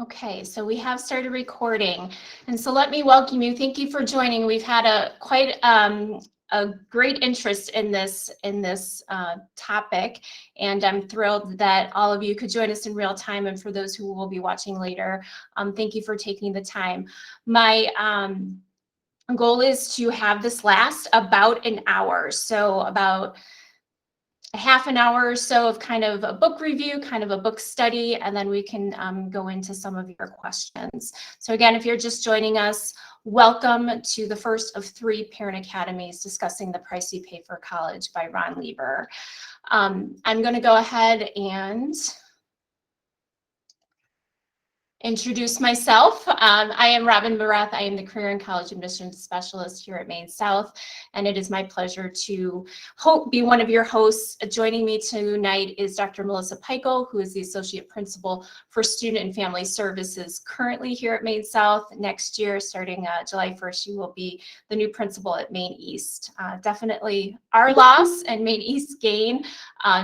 Okay, so we have started recording, and so let me welcome you. Thank you for joining. We've had a great interest in this topic, and I'm thrilled that all of you could join us in real time. And for those who will be watching later, thank you for taking the time. My goal is to have this last about an hour, so about a half an hour or so of kind of a book review, kind of a book study, and then we can go into some of your questions. So again, if you're just joining us, welcome to the first of 3 Parent Academies discussing the price you pay for college by Ron Lieber. I'm going to go ahead and introduce myself. I am Robin Barath. I am the Career and College Admissions Specialist here at Maine South, and it is my pleasure to be one of your hosts. Joining me tonight is Dr. Melissa Peichel, who is the Associate Principal for Student and Family Services currently here at Maine South. Next year, starting July 1st, she will be the new principal at Maine East. Definitely our loss and Maine East gain.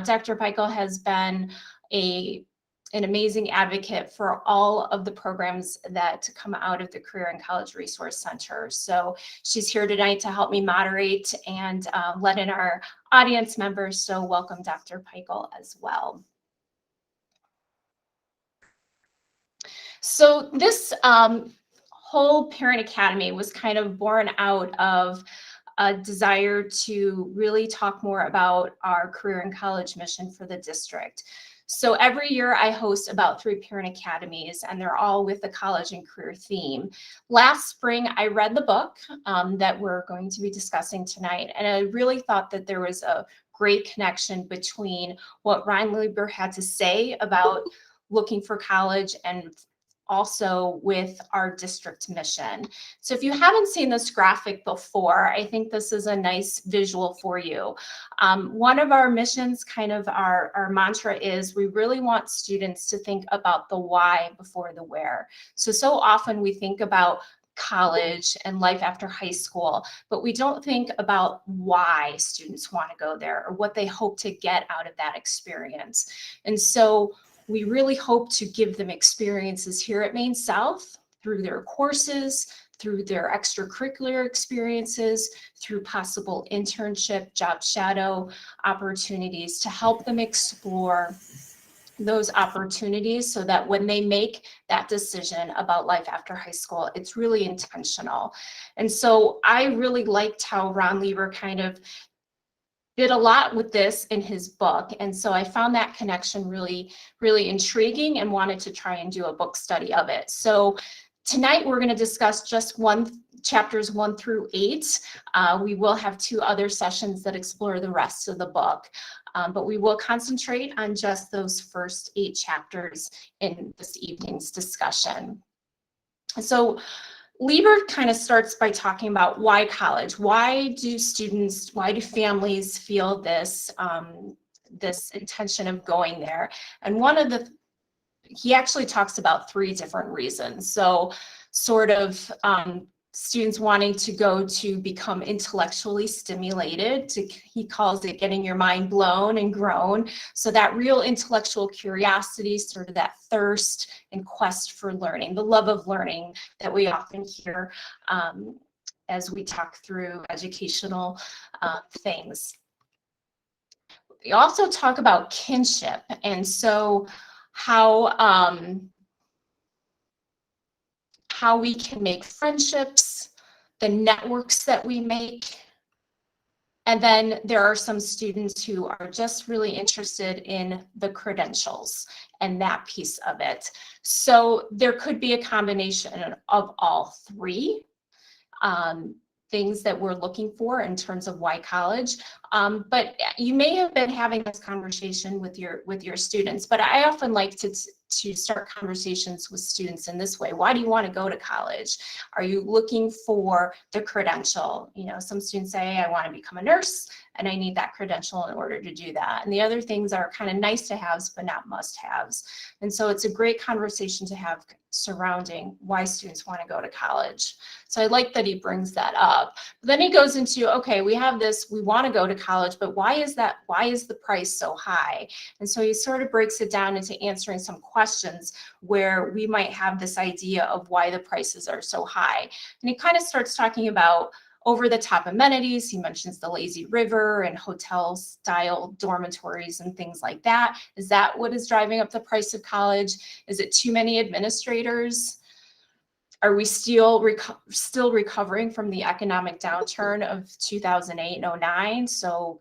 Dr. Peichel has been an amazing advocate for all of the programs that come out of the Career and College Resource Center. So she's here tonight to help me moderate and let in our audience members. So welcome, Dr. Peichel, as well. So this whole Parent Academy was kind of born out of a desire to really talk more about our career and college mission for the district. So every year I host about 3 Parent Academies, and they're all with the college and career theme. Last spring, I read the book that we're going to be discussing tonight, and I really thought that there was a great connection between what Ron Lieber had to say about looking for college and also with our district mission. So if you haven't seen this graphic before, I think this is a nice visual for you. One of our missions, kind of our mantra is we really want students to think about the why before the where. So often we think about college and life after high school, but we don't think about why students want to go there or what they hope to get out of that experience. And so we really hope to give them experiences here at Maine South through their courses, through their extracurricular experiences, through possible internship, job shadow opportunities to help them explore those opportunities so that when they make that decision about life after high school, it's really intentional. And so I really liked how Ron Lieber kind of did a lot with this in his book. And so I found that connection really, really intriguing and wanted to try and do a book study of it. So tonight we're going to discuss just chapters 1 through 8. We will have 2 other sessions that explore the rest of the book. But we will concentrate on just those first 8 chapters in this evening's discussion. So Lieber kind of starts by talking about why college. Why do families feel this this intention of going there? And he actually talks about 3 different reasons. So sort of students wanting to go to become intellectually stimulated, he calls it getting your mind blown and grown. So that real intellectual curiosity, sort of that thirst and quest for learning, the love of learning that we often hear as we talk through educational things. We also talk about kinship, and so how we can make friendships, the networks that we make. And then there are some students who are just really interested in the credentials and that piece of it. So there could be a combination of all 3 things that we're looking for in terms of why college. But you may have been having this conversation with your students, but I often like to start conversations with students in this way. Why do you want to go to college? Are you looking for the credential? You know, some students say, I want to become a nurse and I need that credential in order to do that. And the other things are kind of nice to haves, but not must haves. And so it's a great conversation to have surrounding why students want to go to college. So I like that he brings that up. But then he goes into, okay, we have this, we want to go to college, but why is that? Why is the price so high? And so he sort of breaks it down into answering some questions questions where we might have this idea of why the prices are so high. And he kind of starts talking about over-the-top amenities. He mentions the lazy river and hotel-style dormitories and things like that. Is that what is driving up the price of college? Is it too many administrators? Are we still recovering from the economic downturn of 2008 and 09? So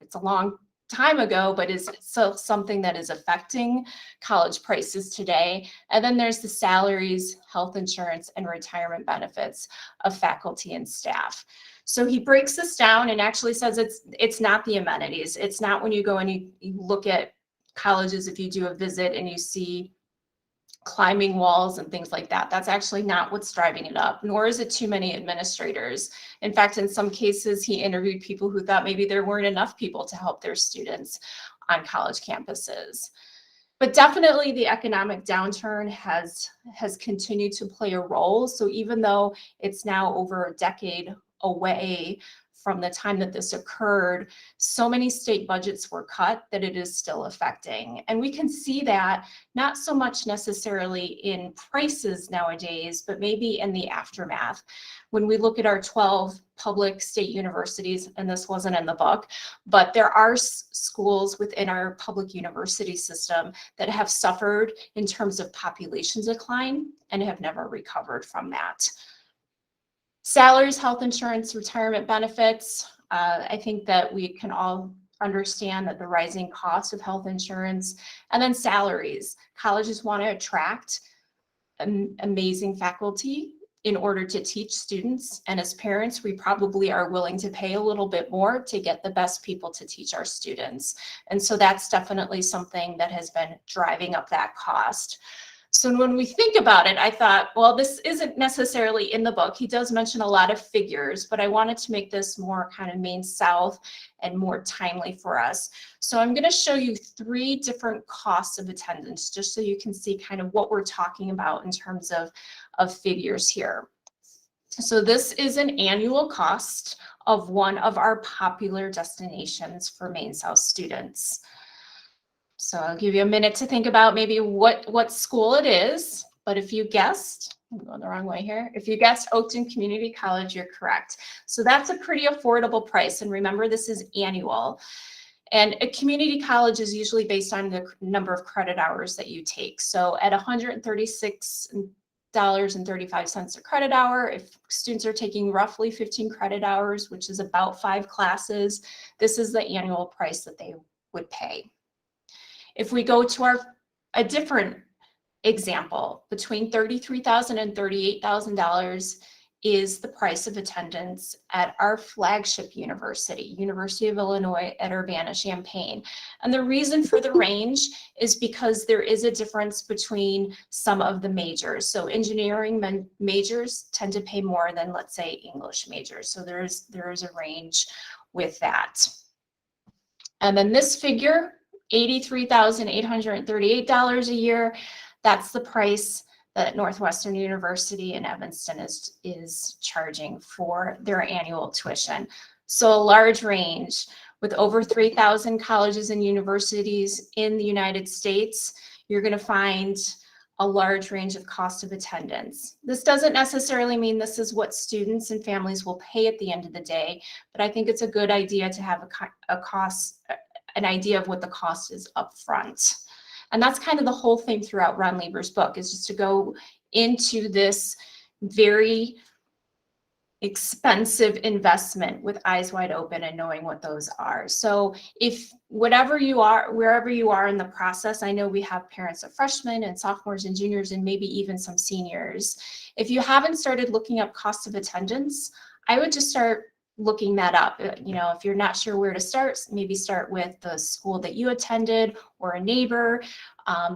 it's a long time ago, but is it still something that is affecting college prices today? And then there's the salaries, health insurance, and retirement benefits of faculty and staff. So he breaks this down and actually says it's not the amenities. It's not when you go and you look at colleges, if you do a visit and you see climbing walls and things like that. That's actually not what's driving it up, nor is it too many administrators. In fact, in some cases, he interviewed people who thought maybe there weren't enough people to help their students on college campuses. But definitely the economic downturn has continued to play a role. So even though it's now over a decade away from the time that this occurred, so many state budgets were cut that it is still affecting. And we can see that not so much necessarily in prices nowadays, but maybe in the aftermath. When we look at our 12 public state universities, and this wasn't in the book, but there are schools within our public university system that have suffered in terms of population decline and have never recovered from that. Salaries, health insurance, retirement benefits. I think that we can all understand that the rising cost of health insurance, and then salaries. Colleges want to attract amazing faculty in order to teach students. And as parents, we probably are willing to pay a little bit more to get the best people to teach our students. And so that's definitely something that has been driving up that cost. So when we think about it, I thought, well, this isn't necessarily in the book. He does mention a lot of figures, but I wanted to make this more kind of Maine South and more timely for us. So I'm going to show you 3 different costs of attendance, just so you can see kind of what we're talking about in terms of figures here. So this is an annual cost of one of our popular destinations for Maine South students. So I'll give you a minute to think about maybe what school it is. But if you guessed, I'm going the wrong way here. If you guessed Oakton Community College, you're correct. So that's a pretty affordable price. And remember, this is annual. And a community college is usually based on the number of credit hours that you take. So at $136.35 a credit hour, if students are taking roughly 15 credit hours, which is about 5 classes, this is the annual price that they would pay. If we go to a different example, between $33,000 and $38,000 is the price of attendance at our flagship university, University of Illinois at Urbana-Champaign. And the reason for the range is because there is a difference between some of the majors. So engineering majors tend to pay more than, let's say, English majors. So there is a range with that. And then this figure, $83,838 a year. That's the price that Northwestern University in Evanston is charging for their annual tuition. So a large range with over 3,000 colleges and universities in the United States. You're going to find a large range of cost of attendance. This doesn't necessarily mean this is what students and families will pay at the end of the day, but I think it's a good idea to have an idea of what the cost is up front. And that's kind of the whole thing throughout Ron Lieber's book, is just to go into this very expensive investment with eyes wide open and knowing what those are. So if wherever you are in the process, I know we have parents of freshmen and sophomores and juniors and maybe even some seniors. If you haven't started looking up cost of attendance, I would just start looking that up. You know, if you're not sure where to start, maybe start with the school that you attended or a neighbor,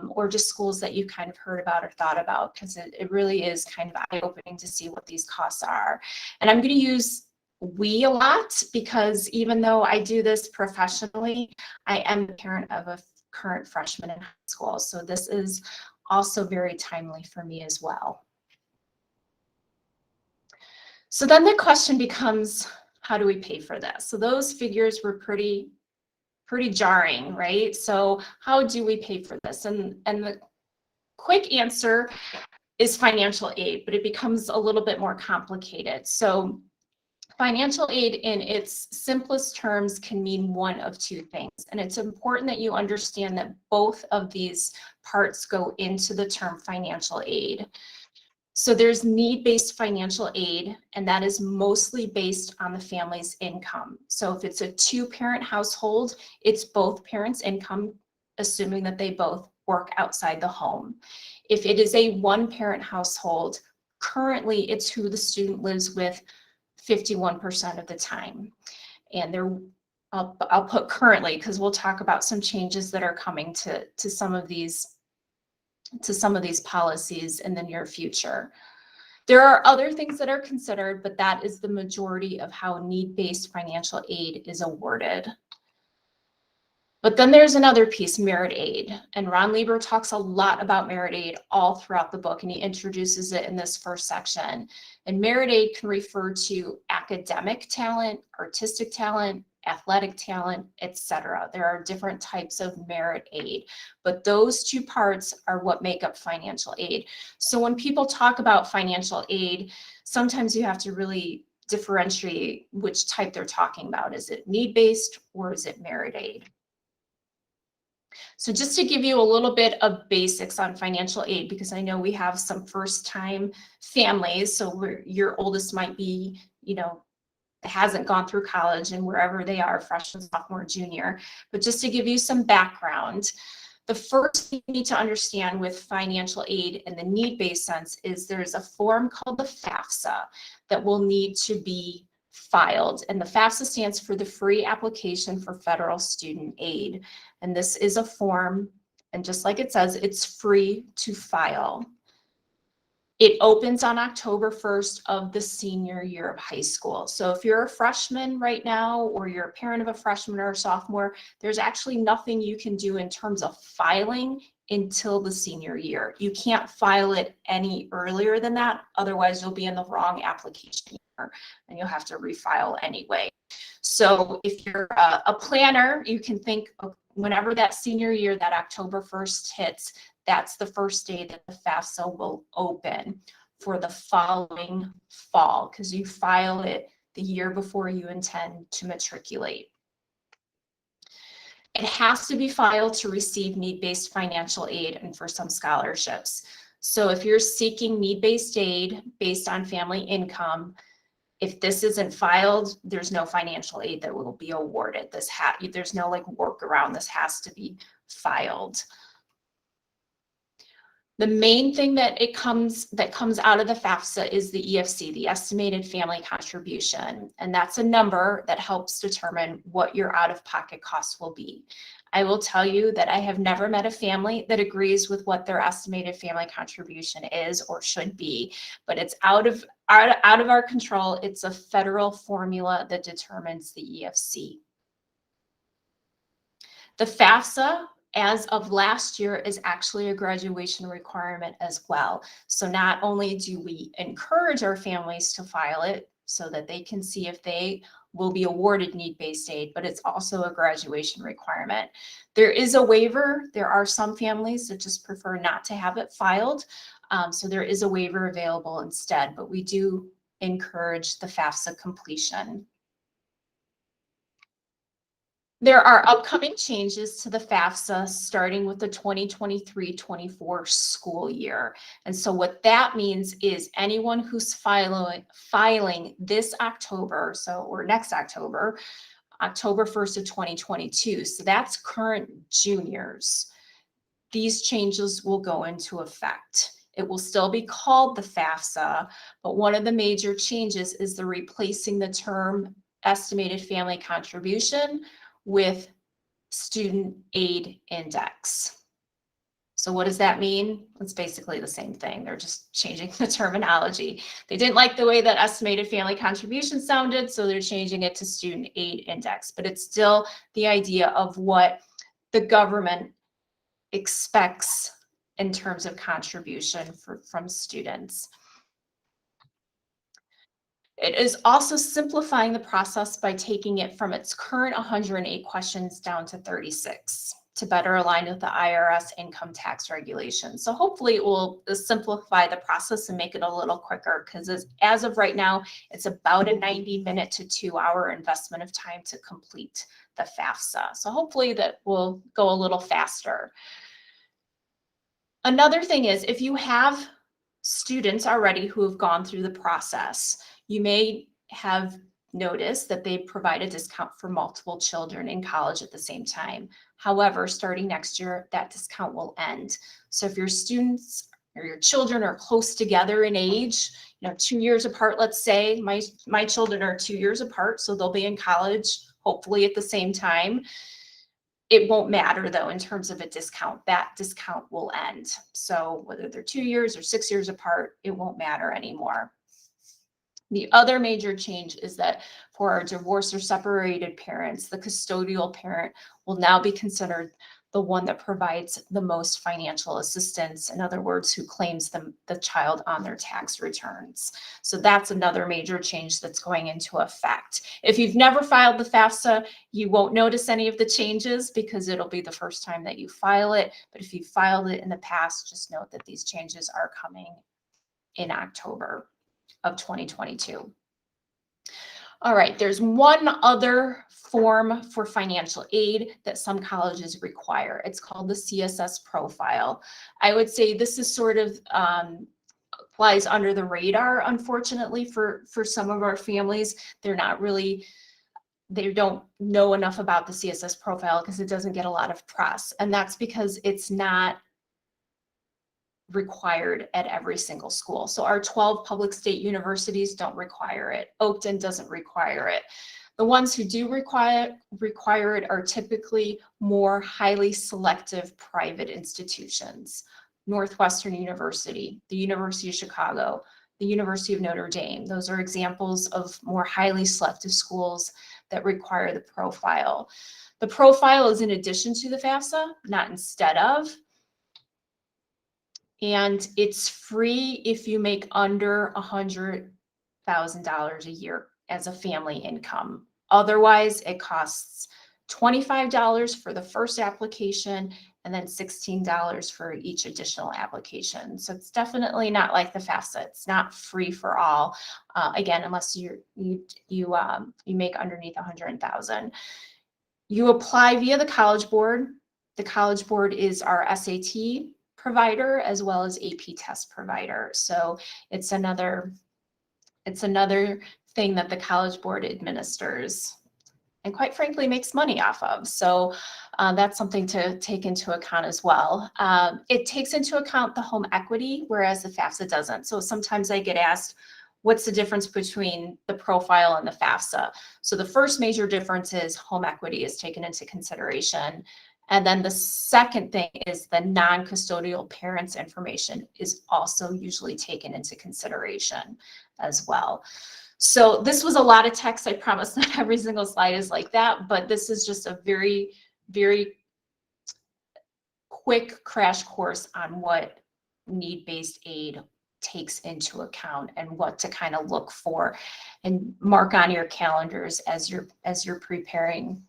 or just schools that you've kind of heard about or thought about, because it really is kind of eye-opening to see what these costs are. And I'm going to use we a lot because even though I do this professionally, I am the parent of a current freshman in high school. So this is also very timely for me as well. So then the question becomes, how do we pay for this? So those figures were pretty jarring, right? So how do we pay for this? And the quick answer is financial aid, but it becomes a little bit more complicated. So financial aid in its simplest terms can mean one of two things. And it's important that you understand that both of these parts go into the term financial aid. So there's need-based financial aid, and that is mostly based on the family's income. So if it's a two-parent household, it's both parents' income, assuming that they both work outside the home. If it is a one-parent household, currently it's who the student lives with 51% of the time. And I'll put currently, because we'll talk about some changes that are coming to some of these policies in the near future. There are other things that are considered, but that is the majority of how need-based financial aid is awarded. But then there's another piece, merit aid. And Ron Lieber talks a lot about merit aid all throughout the book, and he introduces it in this first section. And merit aid can refer to academic talent, artistic talent, athletic talent, etc. There are different types of merit aid, but those two parts are what make up financial aid. So when people talk about financial aid, sometimes you have to really differentiate which type they're talking about. Is it need-based or is it merit aid? So just to give you a little bit of basics on financial aid, because I know we have some first-time families, so your oldest might be, hasn't gone through college and wherever they are, freshman, sophomore, junior. But just to give you some background, the first thing you need to understand with financial aid in the need-based sense is there's a form called the FAFSA that will need to be filed. And the FAFSA stands for the Free Application for Federal Student Aid. And this is a form, and just like it says, it's free to file. It opens on October 1st of the senior year of high school. So if you're a freshman right now, or you're a parent of a freshman or a sophomore, there's actually nothing you can do in terms of filing until the senior year. You can't file it any earlier than that. Otherwise, you'll be in the wrong application year and you'll have to refile anyway. So if you're a planner, you can think of whenever that senior year, that October 1st hits, that's the first day that the FAFSA will open for the following fall, because you file it the year before you intend to matriculate. It has to be filed to receive need-based financial aid and for some scholarships. So if you're seeking need-based aid based on family income, if this isn't filed, there's no financial aid that will be awarded. There's no workaround. This has to be filed. The main thing that comes out of the FAFSA is the EFC, the estimated family contribution. And that's a number that helps determine what your out-of-pocket costs will be. I will tell you that I have never met a family that agrees with what their estimated family contribution is or should be, but it's out of our control. It's a federal formula that determines the EFC. The FAFSA, as of last year, is actually a graduation requirement as well. So not only do we encourage our families to file it so that they can see if they will be awarded need-based aid, but it's also a graduation requirement. There is a waiver. There are some families that just prefer not to have it filed. So there is a waiver available instead, but we do encourage the FAFSA completion. There are upcoming changes to the FAFSA starting with the 2023-24 school year. And so what that means is anyone who's filing this October, or next October 1st of 2022, so that's current juniors, these changes will go into effect. It will still be called the FAFSA, but one of the major changes is the replacing the term estimated family contribution with student aid index. So what does that mean? It's basically the same thing. They're just changing the terminology. They didn't like the way that estimated family contribution sounded, so they're changing it to student aid index. But it's still the idea of what the government expects in terms of contribution from students. It is also simplifying the process by taking it from its current 108 questions down to 36 to better align with the IRS income tax regulations. So hopefully it will simplify the process and make it a little quicker, because as of right now, it's about a 90-minute to 2-hour investment of time to complete the FAFSA. So hopefully that will go a little faster. Another thing is, if you have students already who have gone through the process, you may have noticed that they provide a discount for multiple children in college at the same time. However, starting next year, that discount will end. So if your students or your children are close together in age, 2 years apart, let's say my children are 2 years apart, so they'll be in college hopefully at the same time. It won't matter though in terms of a discount. That discount will end. So whether they're 2 years or 6 years apart, it won't matter anymore. The other major change is that for our divorced or separated parents, the custodial parent will now be considered the one that provides the most financial assistance. In other words, who claims the child on their tax returns. So that's another major change that's going into effect. If you've never filed the FAFSA, you won't notice any of the changes because it'll be the first time that you file it. But if you filed it in the past, just note that these changes are coming in October of 2022. All right, there's one other form for financial aid that some colleges require. It's called the CSS profile. I would say this is sort of flies under the radar, unfortunately, for some of our families. They don't know enough about the CSS profile because it doesn't get a lot of press. And that's because it's not required at every single school. So our 12 public state universities don't require it. Oakton doesn't require it. The ones who do require it are typically more highly selective private institutions. Northwestern University, the University of Chicago, the University of Notre Dame. Those are examples of more highly selective schools that require the profile. The profile is in addition to the FAFSA, not instead of. And it's free if you make under $100,000 a year as a family income. Otherwise, it costs $25 for the first application and then $16 for each additional application. So it's definitely not like the FAFSA. It's not free for all. Again, unless you make underneath 100,000. You apply via the College Board. The College Board is our SAT provider as well as AP test provider. So it's another thing that the College Board administers and quite frankly makes money off of. So that's something to take into account as well. It takes into account the home equity, whereas the FAFSA doesn't. So sometimes I get asked, what's the difference between the profile and the FAFSA? So the first major difference is home equity is taken into consideration. And then the second thing is the non-custodial parents' information is also usually taken into consideration as well. So this was a lot of text. I promise not every single slide is like that, but this is just a very, very quick crash course on what need-based aid takes into account and what to kind of look for and mark on your calendars as you're preparing.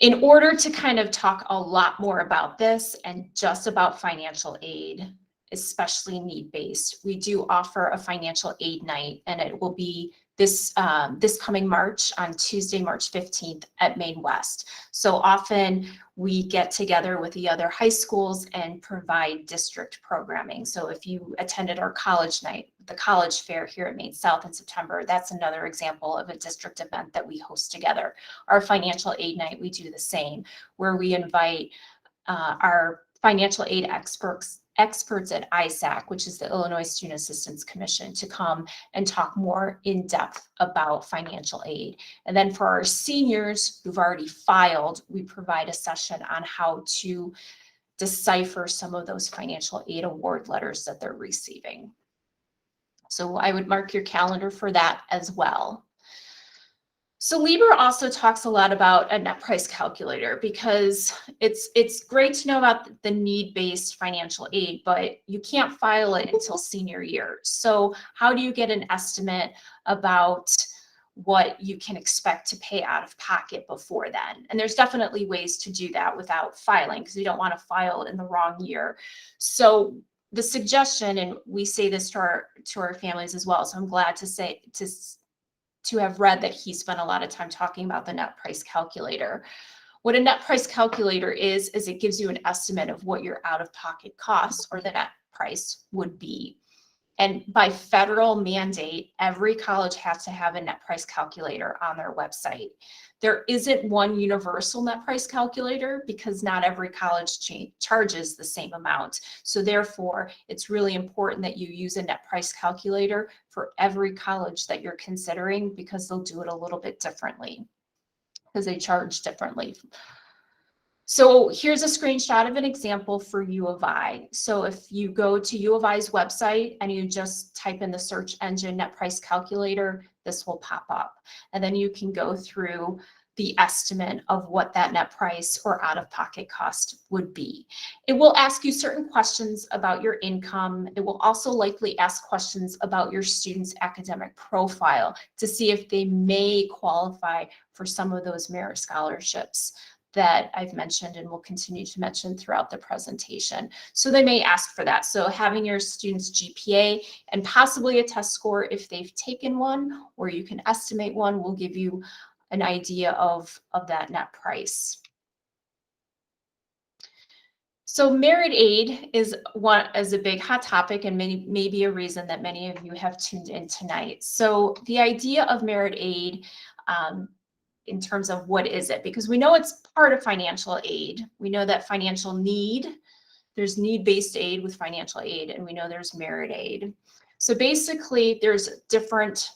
In order to kind of talk a lot more about this and just about financial aid, especially need-based, we do offer a financial aid night, and it will be this coming March on Tuesday, March 15th at Maine West. So often we get together with the other high schools and provide district programming. So if you attended our college night, the college fair here at Maine South in September, that's another example of a district event that we host together. Our financial aid night, we do the same, where we invite our financial aid experts at ISAC, which is the Illinois Student Assistance Commission, to come and talk more in depth about financial aid. And then for our seniors who've already filed, we provide a session on how to decipher some of those financial aid award letters that they're receiving. So I would mark your calendar for that as well. So Lieber also talks a lot about a net price calculator because it's great to know about the need-based financial aid, but you can't file it until senior year. So how do you get an estimate about what you can expect to pay out of pocket before then? And there's definitely ways to do that without filing, because you don't want to file in the wrong year. So the suggestion, and we say this to our families as well, so I'm glad to have read that he spent a lot of time talking about the net price calculator. What a net price calculator is it gives you an estimate of what your out-of-pocket costs or the net price would be. And by federal mandate, every college has to have a net price calculator on their website. There isn't one universal net price calculator because not every college charges the same amount. So therefore, it's really important that you use a net price calculator for every college that you're considering, because they'll do it a little bit differently because they charge differently. So here's a screenshot of an example for U of I. So if you go to U of I's website and you just type in the search engine net price calculator, this will pop up. And then you can go through the estimate of what that net price or out-of-pocket cost would be. It will ask you certain questions about your income. It will also likely ask questions about your student's academic profile to see if they may qualify for some of those merit scholarships that I've mentioned and will continue to mention throughout the presentation. So they may ask for that. So having your student's GPA and possibly a test score if they've taken one, or you can estimate one, will give you an idea of that net price. So merit aid is a big hot topic, and maybe a reason that many of you have tuned in tonight. So the idea of merit aid, in terms of what is it, because we know it's part of financial aid. We know that financial need, there's need-based aid with financial aid, and we know there's merit aid. So basically there's different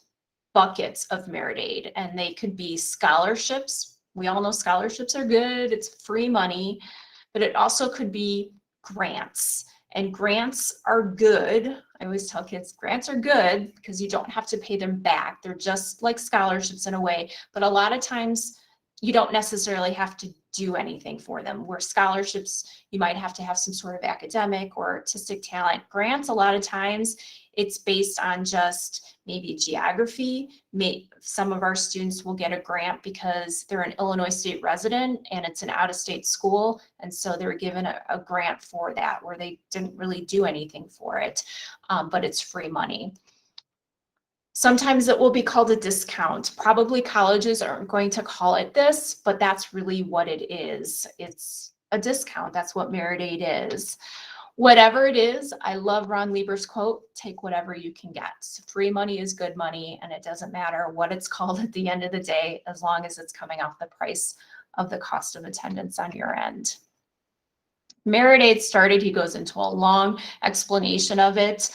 buckets of merit aid, and they could be scholarships. We all know scholarships are good, it's free money, but it also could be grants. And grants are good. I always tell kids grants are good because you don't have to pay them back. They're just like scholarships in a way, but a lot of times you don't necessarily have to do anything for them. Where scholarships, you might have to have some sort of academic or artistic talent. Grants, a lot of times it's based on just maybe geography. Some of our students will get a grant because they're an Illinois State resident and it's an out-of-state school, and so they're given a grant for that where they didn't really do anything for it, but it's free money. Sometimes it will be called a discount. Probably colleges aren't going to call it this, but that's really what it is. It's a discount. That's what merit aid is. Whatever it is, I love Ron Lieber's quote, take whatever you can get. So free money is good money, and it doesn't matter what it's called at the end of the day, as long as it's coming off the price of the cost of attendance on your end. Merit aid started, he goes into a long explanation of it.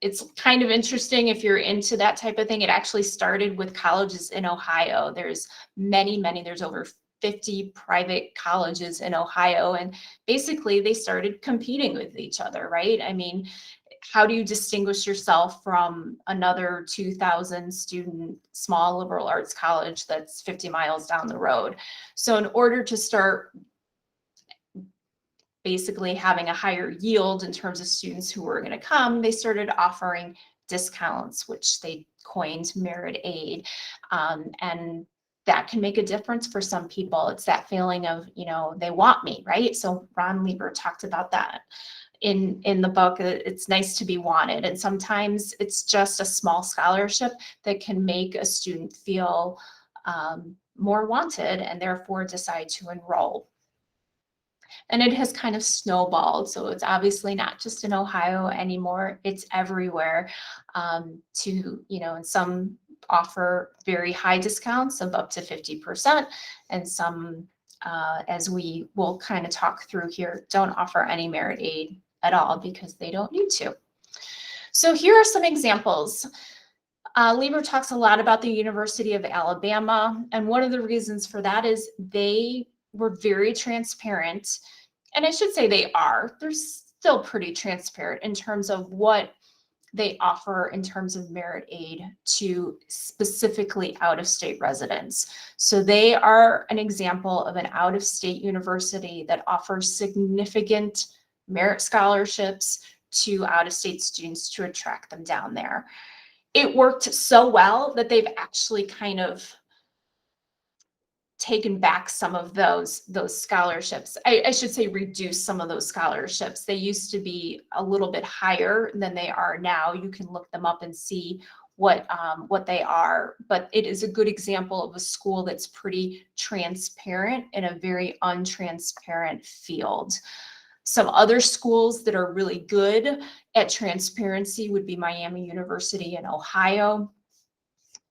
It's kind of interesting if you're into that type of thing. It actually started with colleges in Ohio. There's there's over 50 private colleges in Ohio, and basically they started competing with each other, right? I mean, how do you distinguish yourself from another 2,000 student small liberal arts college that's 50 miles down the road? So in order to start basically having a higher yield in terms of students who were going to come, they started offering discounts, which they coined merit aid. And that can make a difference for some people. It's that feeling of, you know, they want me, right? So Ron Lieber talked about that in the book. It's nice to be wanted. And sometimes it's just a small scholarship that can make a student feel more wanted and therefore decide to enroll. And it has kind of snowballed. So it's obviously not just in Ohio anymore. It's everywhere, to, you know, and some offer very high discounts of up to 50%. And some, as we will kind of talk through here, don't offer any merit aid at all because they don't need to. So here are some examples. Lieber talks a lot about the University of Alabama. And one of the reasons for that is they were very transparent, and I should say they're still pretty transparent in terms of what they offer in terms of merit aid to specifically out-of-state residents. So they are an example of an out-of-state university that offers significant merit scholarships to out-of-state students to attract them down there. It worked so well that they've actually kind of taken back some of those scholarships. I should say reduce some of those scholarships. They used to be a little bit higher than they are now. You can look them up and see what they are, but it is a good example of a school that's pretty transparent in a very untransparent field. Some other schools that are really good at transparency would be Miami University in Ohio.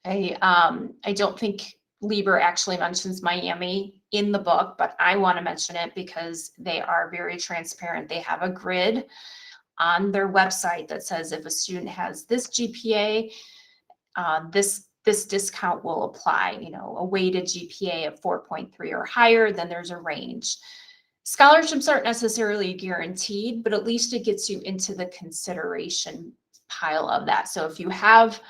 I don't think Lieber actually mentions Miami in the book, but I want to mention it because they are very transparent. They have a grid on their website that says if a student has this GPA, this discount will apply. You know, a weighted GPA of 4.3 or higher, then there's a range. Scholarships aren't necessarily guaranteed, but at least it gets you into the consideration pile of that. So if you have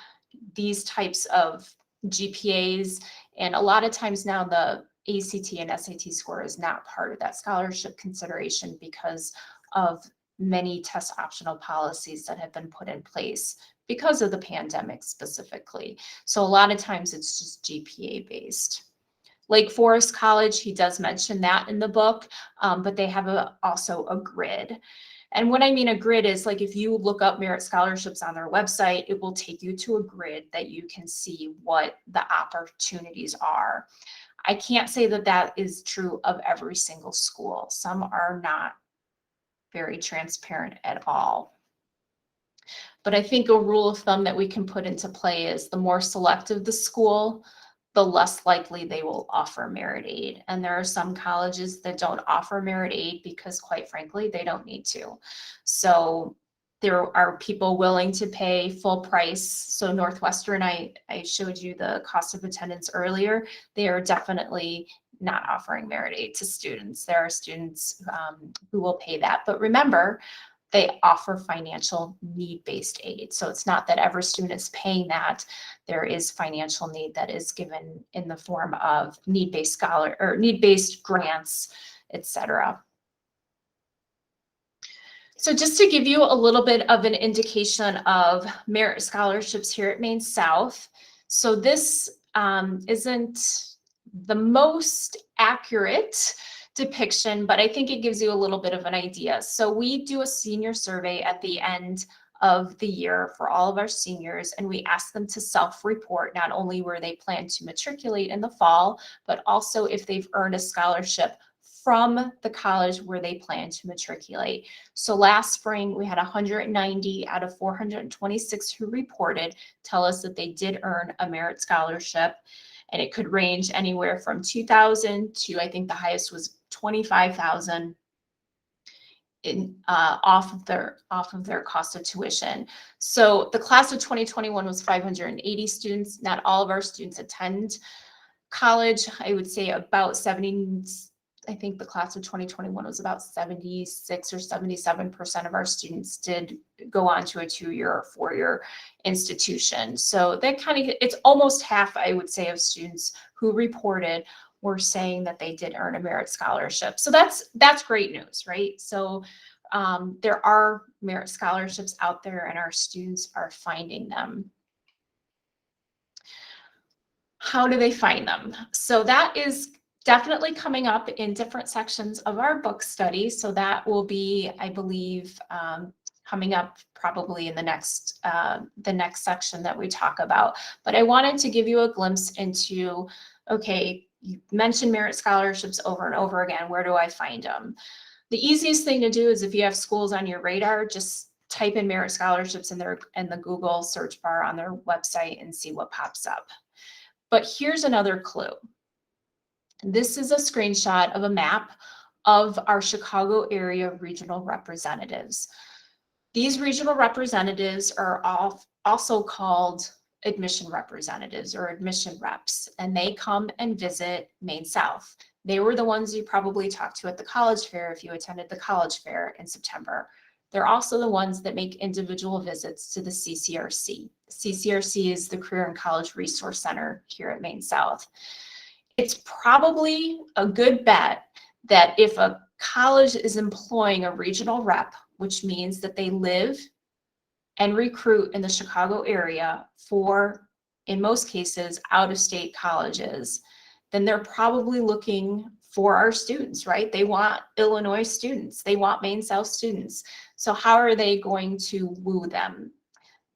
these types of GPAs, and a lot of times now the ACT and SAT score is not part of that scholarship consideration because of many test optional policies that have been put in place because of the pandemic specifically. So a lot of times it's just GPA based. Lake Forest College, he does mention that in the book, but they have also a grid. And what I mean a grid is like if you look up merit scholarships on their website, it will take you to a grid that you can see what the opportunities are. I can't say that that is true of every single school. Some are not very transparent at all. But I think a rule of thumb that we can put into play is the more selective the school, the less likely they will offer merit aid. And there are some colleges that don't offer merit aid because quite frankly, they don't need to. So there are people willing to pay full price. So Northwestern, I showed you the cost of attendance earlier. They are definitely not offering merit aid to students. There are students who will pay that. But remember, they offer financial need-based aid. So it's not that every student is paying that. There is financial need that is given in the form of need-based need-based grants, etc. So just to give you a little bit of an indication of merit scholarships here at Maine South. So this isn't the most accurate depiction, but I think it gives you a little bit of an idea. So we do a senior survey at the end of the year for all of our seniors, and we ask them to self-report not only where they plan to matriculate in the fall, but also if they've earned a scholarship from the college where they plan to matriculate. So last spring, we had 190 out of 426 who reported tell us that they did earn a merit scholarship. And it could range anywhere from $2,000 to, I think the highest was $25,000 off of their cost of tuition. So the class of 2021 was 580 students. Not all of our students attend college. I would say about 70. I think the class of 2021 was about 76 or 77% of our students did go on to a 2-year or 4-year institution. So that kind of, it's almost half, I would say, of students who reported were saying that they did earn a merit scholarship. So that's great news, right? So there are merit scholarships out there and our students are finding them. How do they find them? So that is definitely coming up in different sections of our book study. So that will be, I believe, coming up probably in the next section that we talk about. But I wanted to give you a glimpse into, okay, you mentioned merit scholarships over and over again. Where do I find them? The easiest thing to do is if you have schools on your radar, just type in merit scholarships in the Google search bar on their website and see what pops up. But here's another clue. This is a screenshot of a map of our Chicago area regional representatives. These regional representatives are also called admission representatives or admission reps, and they come and visit Maine South. They were the ones you probably talked to at the college fair if you attended the college fair in September. they're also the ones that make individual visits to the CCRC. CCRC is the Career and College Resource Center here at Maine South. It's probably a good bet that if a college is employing a regional rep, which means that they live and recruit in the Chicago area for, in most cases, out-of-state colleges, then they're probably looking for our students, right? They want Illinois students. They want Maine South students. So how are they going to woo them?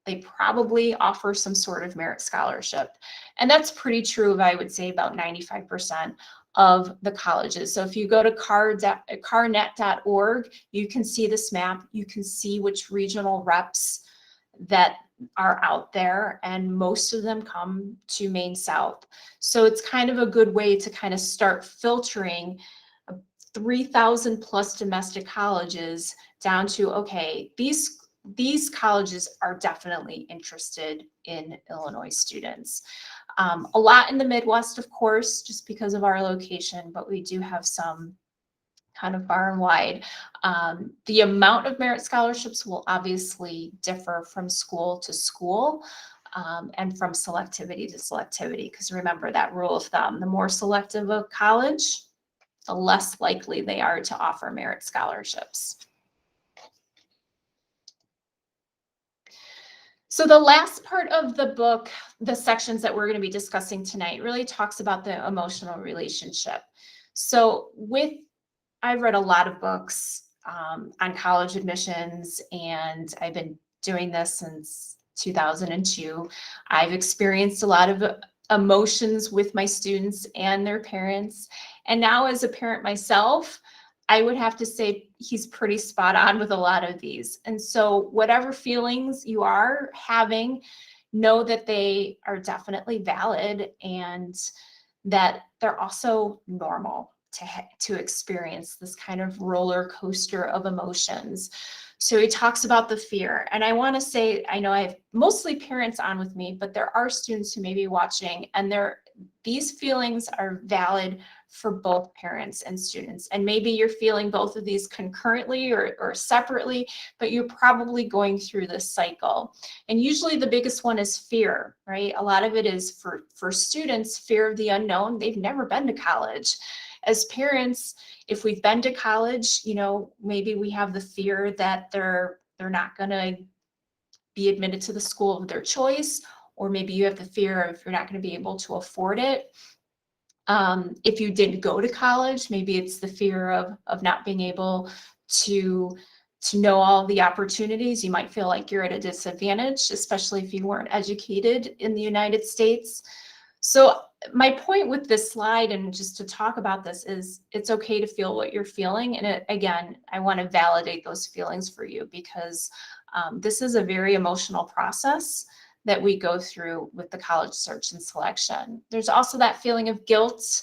They probably offer some sort of merit scholarship. And that's pretty true of, I would say, about 95% of the colleges. So if you go to carnet.org, you can see this map. You can see which regional reps that are out there, and most of them come to Maine South. So it's kind of a good way to kind of start filtering 3,000 plus domestic colleges down to, okay, these colleges are definitely interested in Illinois students. A lot in the Midwest, of course, just because of our location, but we do have some kind of far and wide. The amount of merit scholarships will obviously differ from school to school, and from selectivity to selectivity, because remember that rule of thumb, the more selective a college, the less likely they are to offer merit scholarships. So the last part of the book, the sections that we're going to be discussing tonight, really talks about the emotional relationship. So I've read a lot of books on college admissions, and I've been doing this since 2002. I've experienced a lot of emotions with my students and their parents. And now as a parent myself, I would have to say he's pretty spot on with a lot of these. And so whatever feelings you are having, know that they are definitely valid and that they're also normal to experience this kind of roller coaster of emotions. So he talks about the fear. And I want to say, I know I have mostly parents on with me, but there are students who may be watching, and these feelings are valid for both parents and students. And maybe you're feeling both of these concurrently or separately, but you're probably going through this cycle. And usually the biggest one is fear, right? A lot of it is for students, fear of the unknown. They've never been to college. As parents, if we've been to college, maybe we have the fear that they're not going to be admitted to the school of their choice, or maybe you have the fear of you're not going to be able to afford it. If you didn't go to college, maybe it's the fear of not being able to know all the opportunities. You might feel like you're at a disadvantage, especially if you weren't educated in the United States. So my point with this slide, and just to talk about this, is it's okay to feel what you're feeling. And again, I want to validate those feelings for you, because this is a very emotional process that we go through with the college search and selection. There's also that feeling of guilt.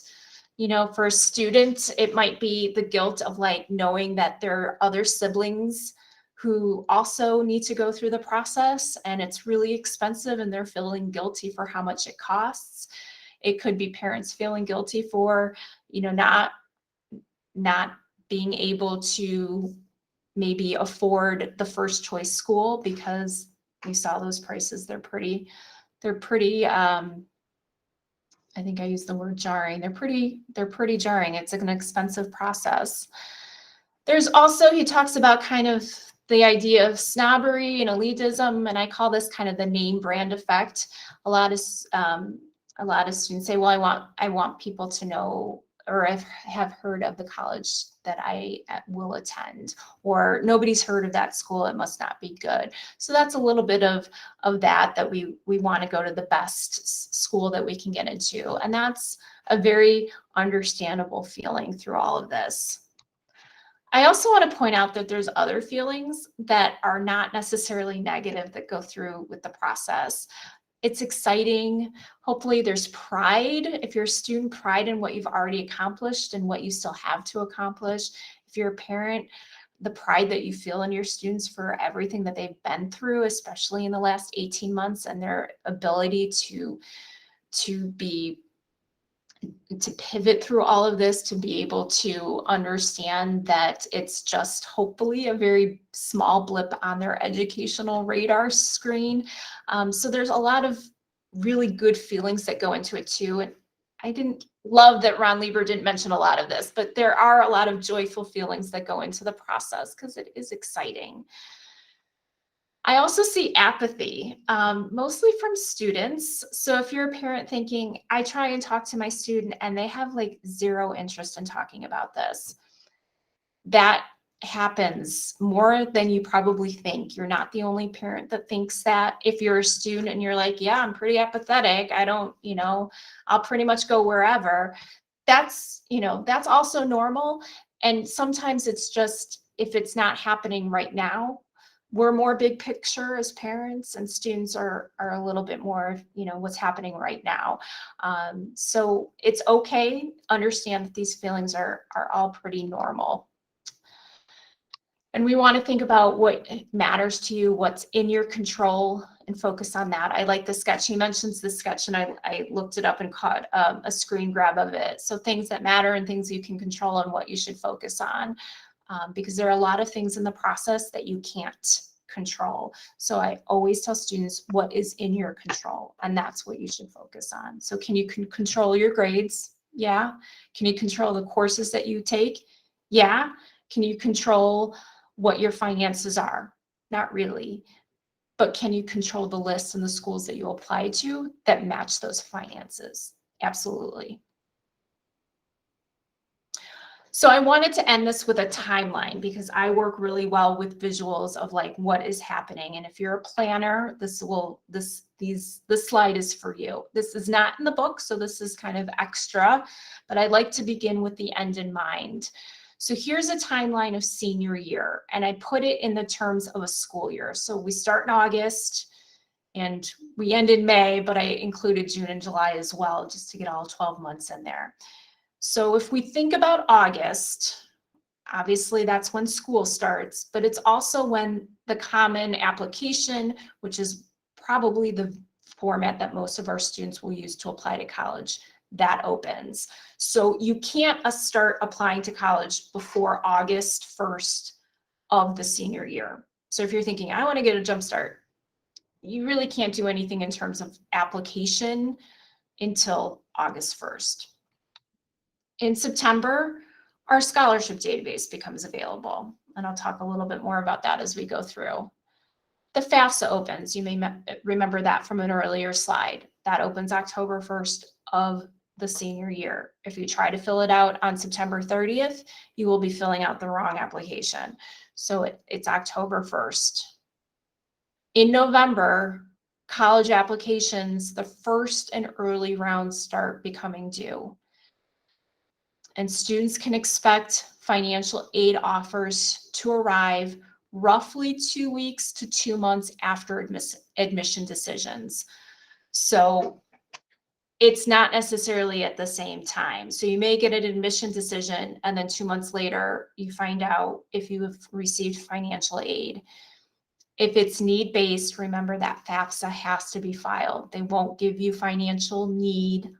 For a student, it might be the guilt of knowing that there are other siblings who also need to go through the process, and it's really expensive, and they're feeling guilty for how much it costs. It could be parents feeling guilty for, not being able to maybe afford the first choice school, because we saw those prices. They're pretty, I think I used the word jarring. They're pretty jarring. It's an expensive process. There's also, he talks about kind of the idea of snobbery and elitism, and I call this kind of the name brand effect. A lot of students say, well, I want people to know, or I have heard of the college that I will attend, or nobody's heard of that school, it must not be good. So that's a little bit of that we want to go to the best school that we can get into. And that's a very understandable feeling through all of this. I also want to point out that there's other feelings that are not necessarily negative that go through with the process. It's exciting. Hopefully there's pride. If you're a student, pride in what you've already accomplished and what you still have to accomplish. If you're a parent, the pride that you feel in your students for everything that they've been through, especially in the last 18 months, and their ability to be to pivot through all of this, to be able to understand that it's just hopefully a very small blip on their educational radar screen. So there's a lot of really good feelings that go into it too. And I didn't love that Ron Lieber didn't mention a lot of this, but there are a lot of joyful feelings that go into the process because it is exciting. I also see apathy, mostly from students. So if you're a parent thinking, I try and talk to my student and they have like zero interest in talking about this, that happens more than you probably think. You're not the only parent that thinks that. If you're a student and you're like, yeah, I'm pretty apathetic, I don't, I'll pretty much go wherever. That's also normal. And sometimes it's just, if it's not happening right now, we're more big picture as parents, and students are a little bit more, what's happening right now. So it's okay. Understand that these feelings are all pretty normal. And we want to think about what matters to you, what's in your control, and focus on that. I like the sketch. He mentions the sketch, and I looked it up and caught a screen grab of it. So things that matter and things you can control and what you should focus on, because there are a lot of things in the process that you can't control. So I always tell students what is in your control, and that's what you should focus on. So can you control your grades? Yeah. Can you control the courses that you take? Yeah. Can you control what your finances are? Not really. But can you control the lists and the schools that you apply to that match those finances? Absolutely. So I wanted to end this with a timeline because I work really well with visuals of like what is happening. And if you're a planner, this slide is for you. This is not in the book, so this is kind of extra, but I like to begin with the end in mind. So here's a timeline of senior year, and I put it in the terms of a school year. So we start in August and we end in May, but I included June and July as well, just to get all 12 months in there. So if we think about August, obviously that's when school starts, but it's also when the Common Application, which is probably the format that most of our students will use to apply to college, that opens. So you can't start applying to college before August 1st of the senior year. So if you're thinking, I want to get a jump start, you really can't do anything in terms of application until August 1st. In September, our scholarship database becomes available, and I'll talk a little bit more about that as we go through. The FAFSA opens. You may remember that from an earlier slide. That opens October 1st of the senior year. If you try to fill it out on September 30th, you will be filling out the wrong application. So it's October 1st. In November, college applications, the first and early rounds start becoming due. And students can expect financial aid offers to arrive roughly 2 weeks to 2 months after admission decisions. So it's not necessarily at the same time. So you may get an admission decision and then 2 months later, you find out if you have received financial aid. If it's need-based, remember that FAFSA has to be filed. They won't give you financial need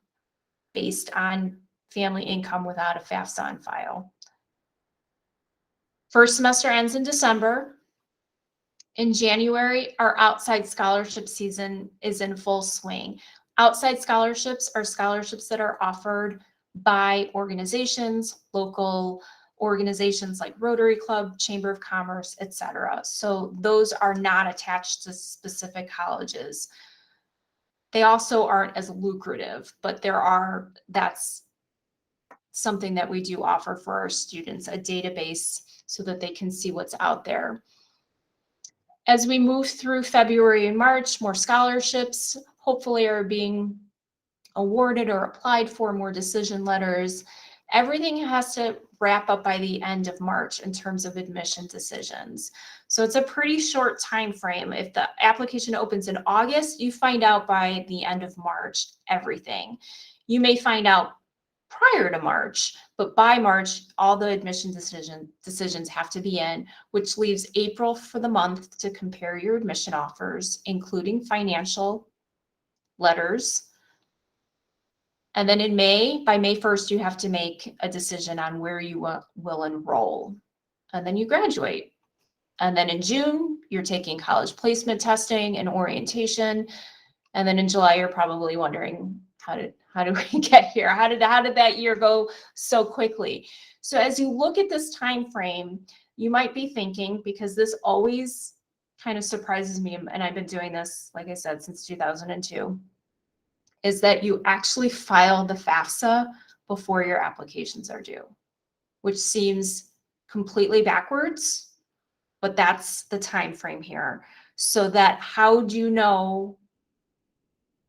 based on family income without a FAFSA on file. First semester ends in December. In January, our outside scholarship season is in full swing. Outside scholarships are scholarships that are offered by organizations, local organizations like Rotary Club, Chamber of Commerce, etc. So those are not attached to specific colleges. They also aren't as lucrative, but that's something that we do offer for our students, a database so that they can see what's out there. As we move through February and March, more scholarships hopefully are being awarded or applied for, more decision letters. Everything has to wrap up by the end of March in terms of admission decisions. So it's a pretty short time frame. If the application opens in August, you find out by the end of March everything. You may find out prior to March, but by March, all the admission decisions have to be in, which leaves April for the month to compare your admission offers, including financial letters, And then by May 1st, you have to make a decision on where you will enroll. And then you graduate. And then in June, you're taking college placement testing and orientation. And then in July, you're probably wondering, how did we get here? How did that year go so quickly? So as you look at this time frame, you might be thinking, because this always kind of surprises me, and I've been doing this, like I said, since 2002, is that you actually file the FAFSA before your applications are due, which seems completely backwards, but that's the time frame here. So that how do you know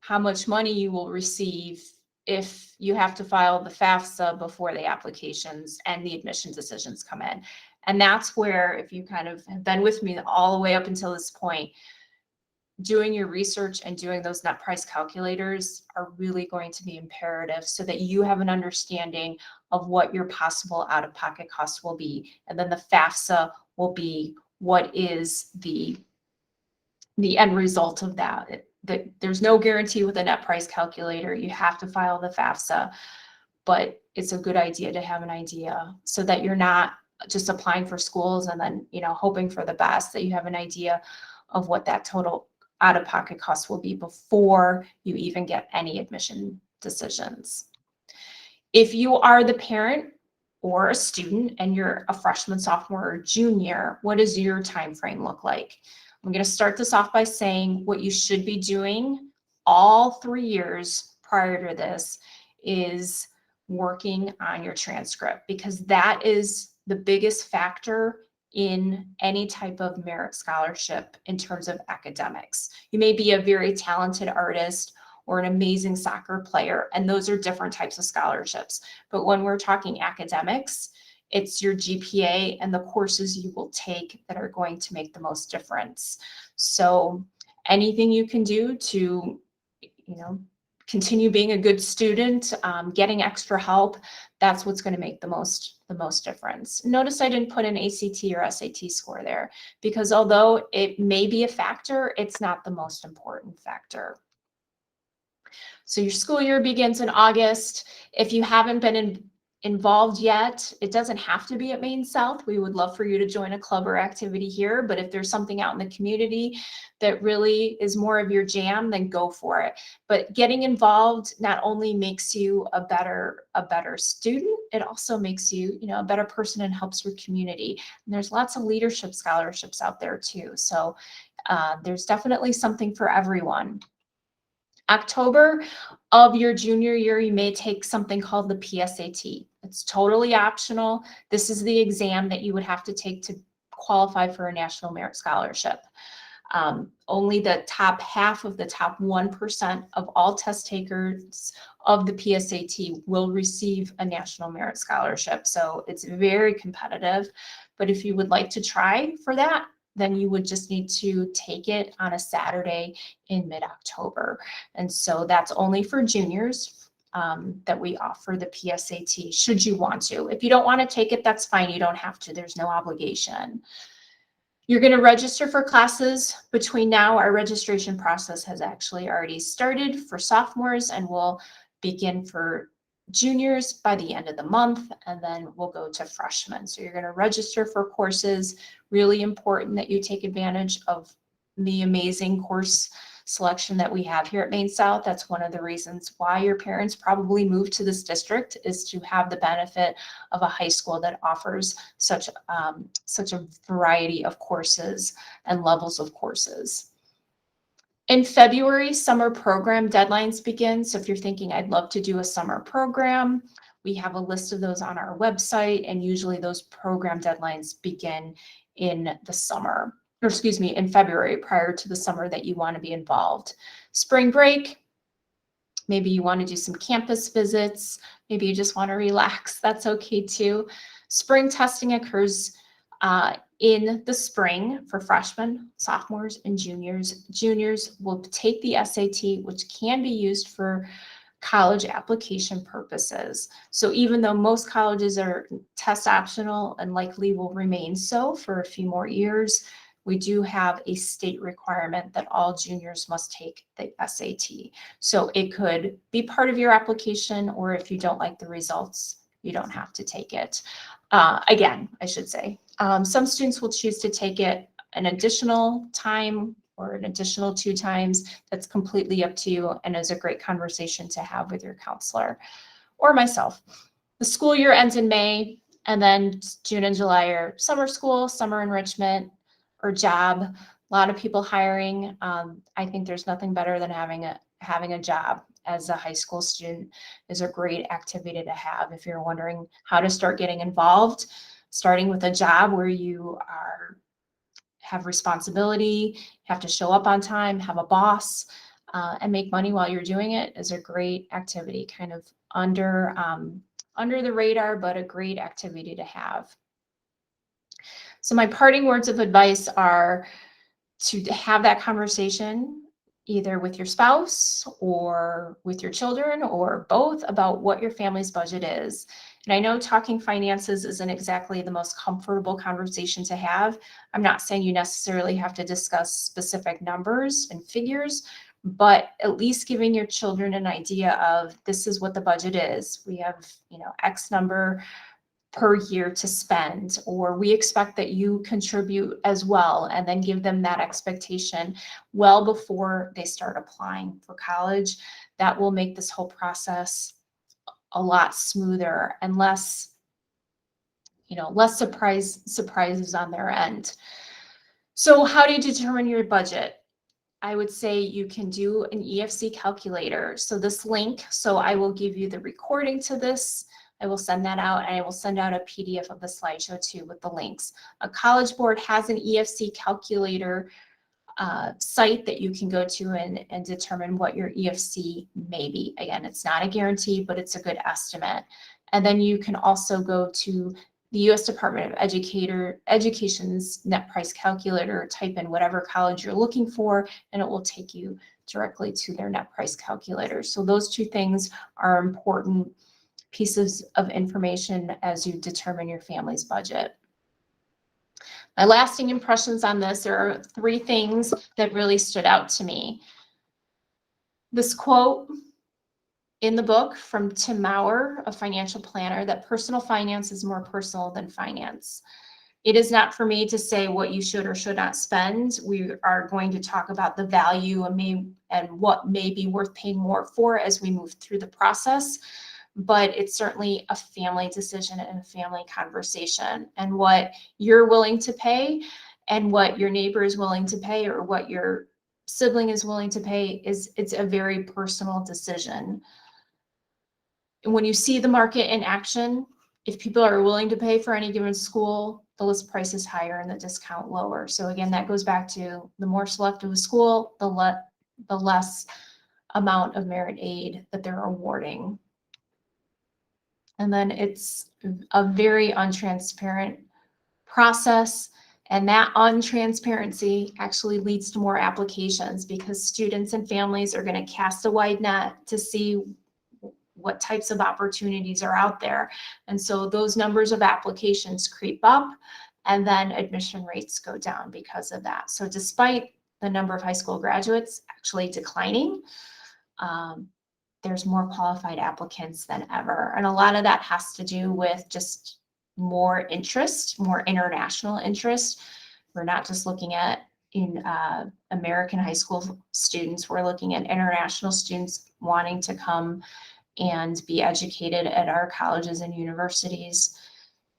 how much money you will receive if you have to file the FAFSA before the applications and the admission decisions come in? And that's where, if you kind of have been with me all the way up until this point, doing your research and doing those net price calculators are really going to be imperative so that you have an understanding of what your possible out-of-pocket costs will be. And then the FAFSA will be what is the end result of that. There's no guarantee with a net price calculator. You have to file the FAFSA, but it's a good idea to have an idea so that you're not just applying for schools and then, hoping for the best, that you have an idea of what that total out-of-pocket cost will be before you even get any admission decisions. If you are the parent or a student and you're a freshman, sophomore, or junior, what does your time frame look like? I'm going to start this off by saying what you should be doing all 3 years prior to this is working on your transcript, because that is the biggest factor in any type of merit scholarship in terms of academics. You may be a very talented artist or an amazing soccer player, and those are different types of scholarships. But when we're talking academics, it's your GPA and the courses you will take that are going to make the most difference. So anything you can do to, continue being a good student, getting extra help, that's what's going to make the most difference. Notice I didn't put an ACT or SAT score there, because although it may be a factor, it's not the most important factor. So your school year begins in August. If you haven't been involved yet, it doesn't have to be at Maine South. We would love for you to join a club or activity here, but if there's something out in the community that really is more of your jam, then go for it. But getting involved not only makes you a better student, it also makes you, a better person and helps your community. And there's lots of leadership scholarships out there too. So there's definitely something for everyone. October of your junior year, you may take something called the PSAT. It's totally optional. This is the exam that you would have to take to qualify for a National Merit Scholarship. Only the top half of the top 1% of all test takers of the PSAT will receive a National Merit Scholarship. So it's very competitive. But if you would like to try for that, then you would just need to take it on a Saturday in mid-October. And so that's only for juniors that we offer the PSAT, should you want to. If you don't want to take it, that's fine. You don't have to. There's no obligation. You're going to register for classes between now. Our registration process has actually already started for sophomores and will begin for juniors by the end of the month, and then we'll go to freshmen. So you're going to register for courses. Really important that you take advantage of the amazing course selection that we have here at Maine South. That's one of the reasons why your parents probably moved to this district, is to have the benefit of a high school that offers such a variety of courses and levels of courses. In February, summer program deadlines begin. So if you're thinking, I'd love to do a summer program, we have a list of those on our website, and usually those program deadlines begin in the summer, or excuse me, in February, prior to the summer that you want to be involved. Spring break, maybe you want to do some campus visits, maybe you just want to relax, that's okay too. Spring testing occurs in the spring for freshmen, sophomores, and juniors. Juniors will take the SAT, which can be used for college application purposes. So even though most colleges are test optional and likely will remain so for a few more years, we do have a state requirement that all juniors must take the SAT. So it could be part of your application, or if you don't like the results, you don't have to take it. Again, I should say, some students will choose to take it an additional time or an additional 2 times. That's completely up to you and is a great conversation to have with your counselor or myself. The school year ends in May, and then June and July are summer school, summer enrichment, or job. A lot of people hiring. I think there's nothing better than having a job as a high school student. Is a great activity to have if you're wondering how to start getting involved. Starting with a job where you have responsibility, have to show up on time, have a boss, and make money while you're doing it is a great activity, kind of under the radar, but a great activity to have. So my parting words of advice are to have that conversation either with your spouse or with your children or both about what your family's budget is. And I know talking finances isn't exactly the most comfortable conversation to have. I'm not saying you necessarily have to discuss specific numbers and figures, but at least giving your children an idea of this is what the budget is. We have, X number per year to spend, or we expect that you contribute as well, and then give them that expectation well before they start applying for college. That will make this whole process a lot smoother and less surprises on their end. So how do you determine your budget? I would say you can do an EFC calculator. So this link, so I will give you the recording to this. I will send that out, and I will send out a PDF of the slideshow too with the links. A College Board has an EFC calculator site that you can go to and determine what your EFC may be. Again, it's not a guarantee, but it's a good estimate. And then you can also go to the U.S. Department of Education's net price calculator, type in whatever college you're looking for, and it will take you directly to their net price calculator. So those 2 things are important pieces of information as you determine your family's budget. My lasting impressions on this, there are 3 things that really stood out to me. This quote in the book from Tim Maurer, a financial planner, that personal finance is more personal than finance. It is not for me to say what you should or should not spend. We are going to talk about the value and what may be worth paying more for as we move through the process. But it's certainly a family decision and a family conversation, and what you're willing to pay and what your neighbor is willing to pay or what your sibling is willing to pay it's a very personal decision. And when you see the market in action, if people are willing to pay for any given school, the list price is higher and the discount lower. So again, that goes back to the more selective a school, the less amount of merit aid that they're awarding. And then it's a very untransparent process. And that untransparency actually leads to more applications because students and families are going to cast a wide net to see what types of opportunities are out there. And so those numbers of applications creep up, and then admission rates go down because of that. So despite the number of high school graduates actually declining, there's more qualified applicants than ever. And a lot of that has to do with just more interest, more international interest. We're not just looking at American high school students, we're looking at international students wanting to come and be educated at our colleges and universities.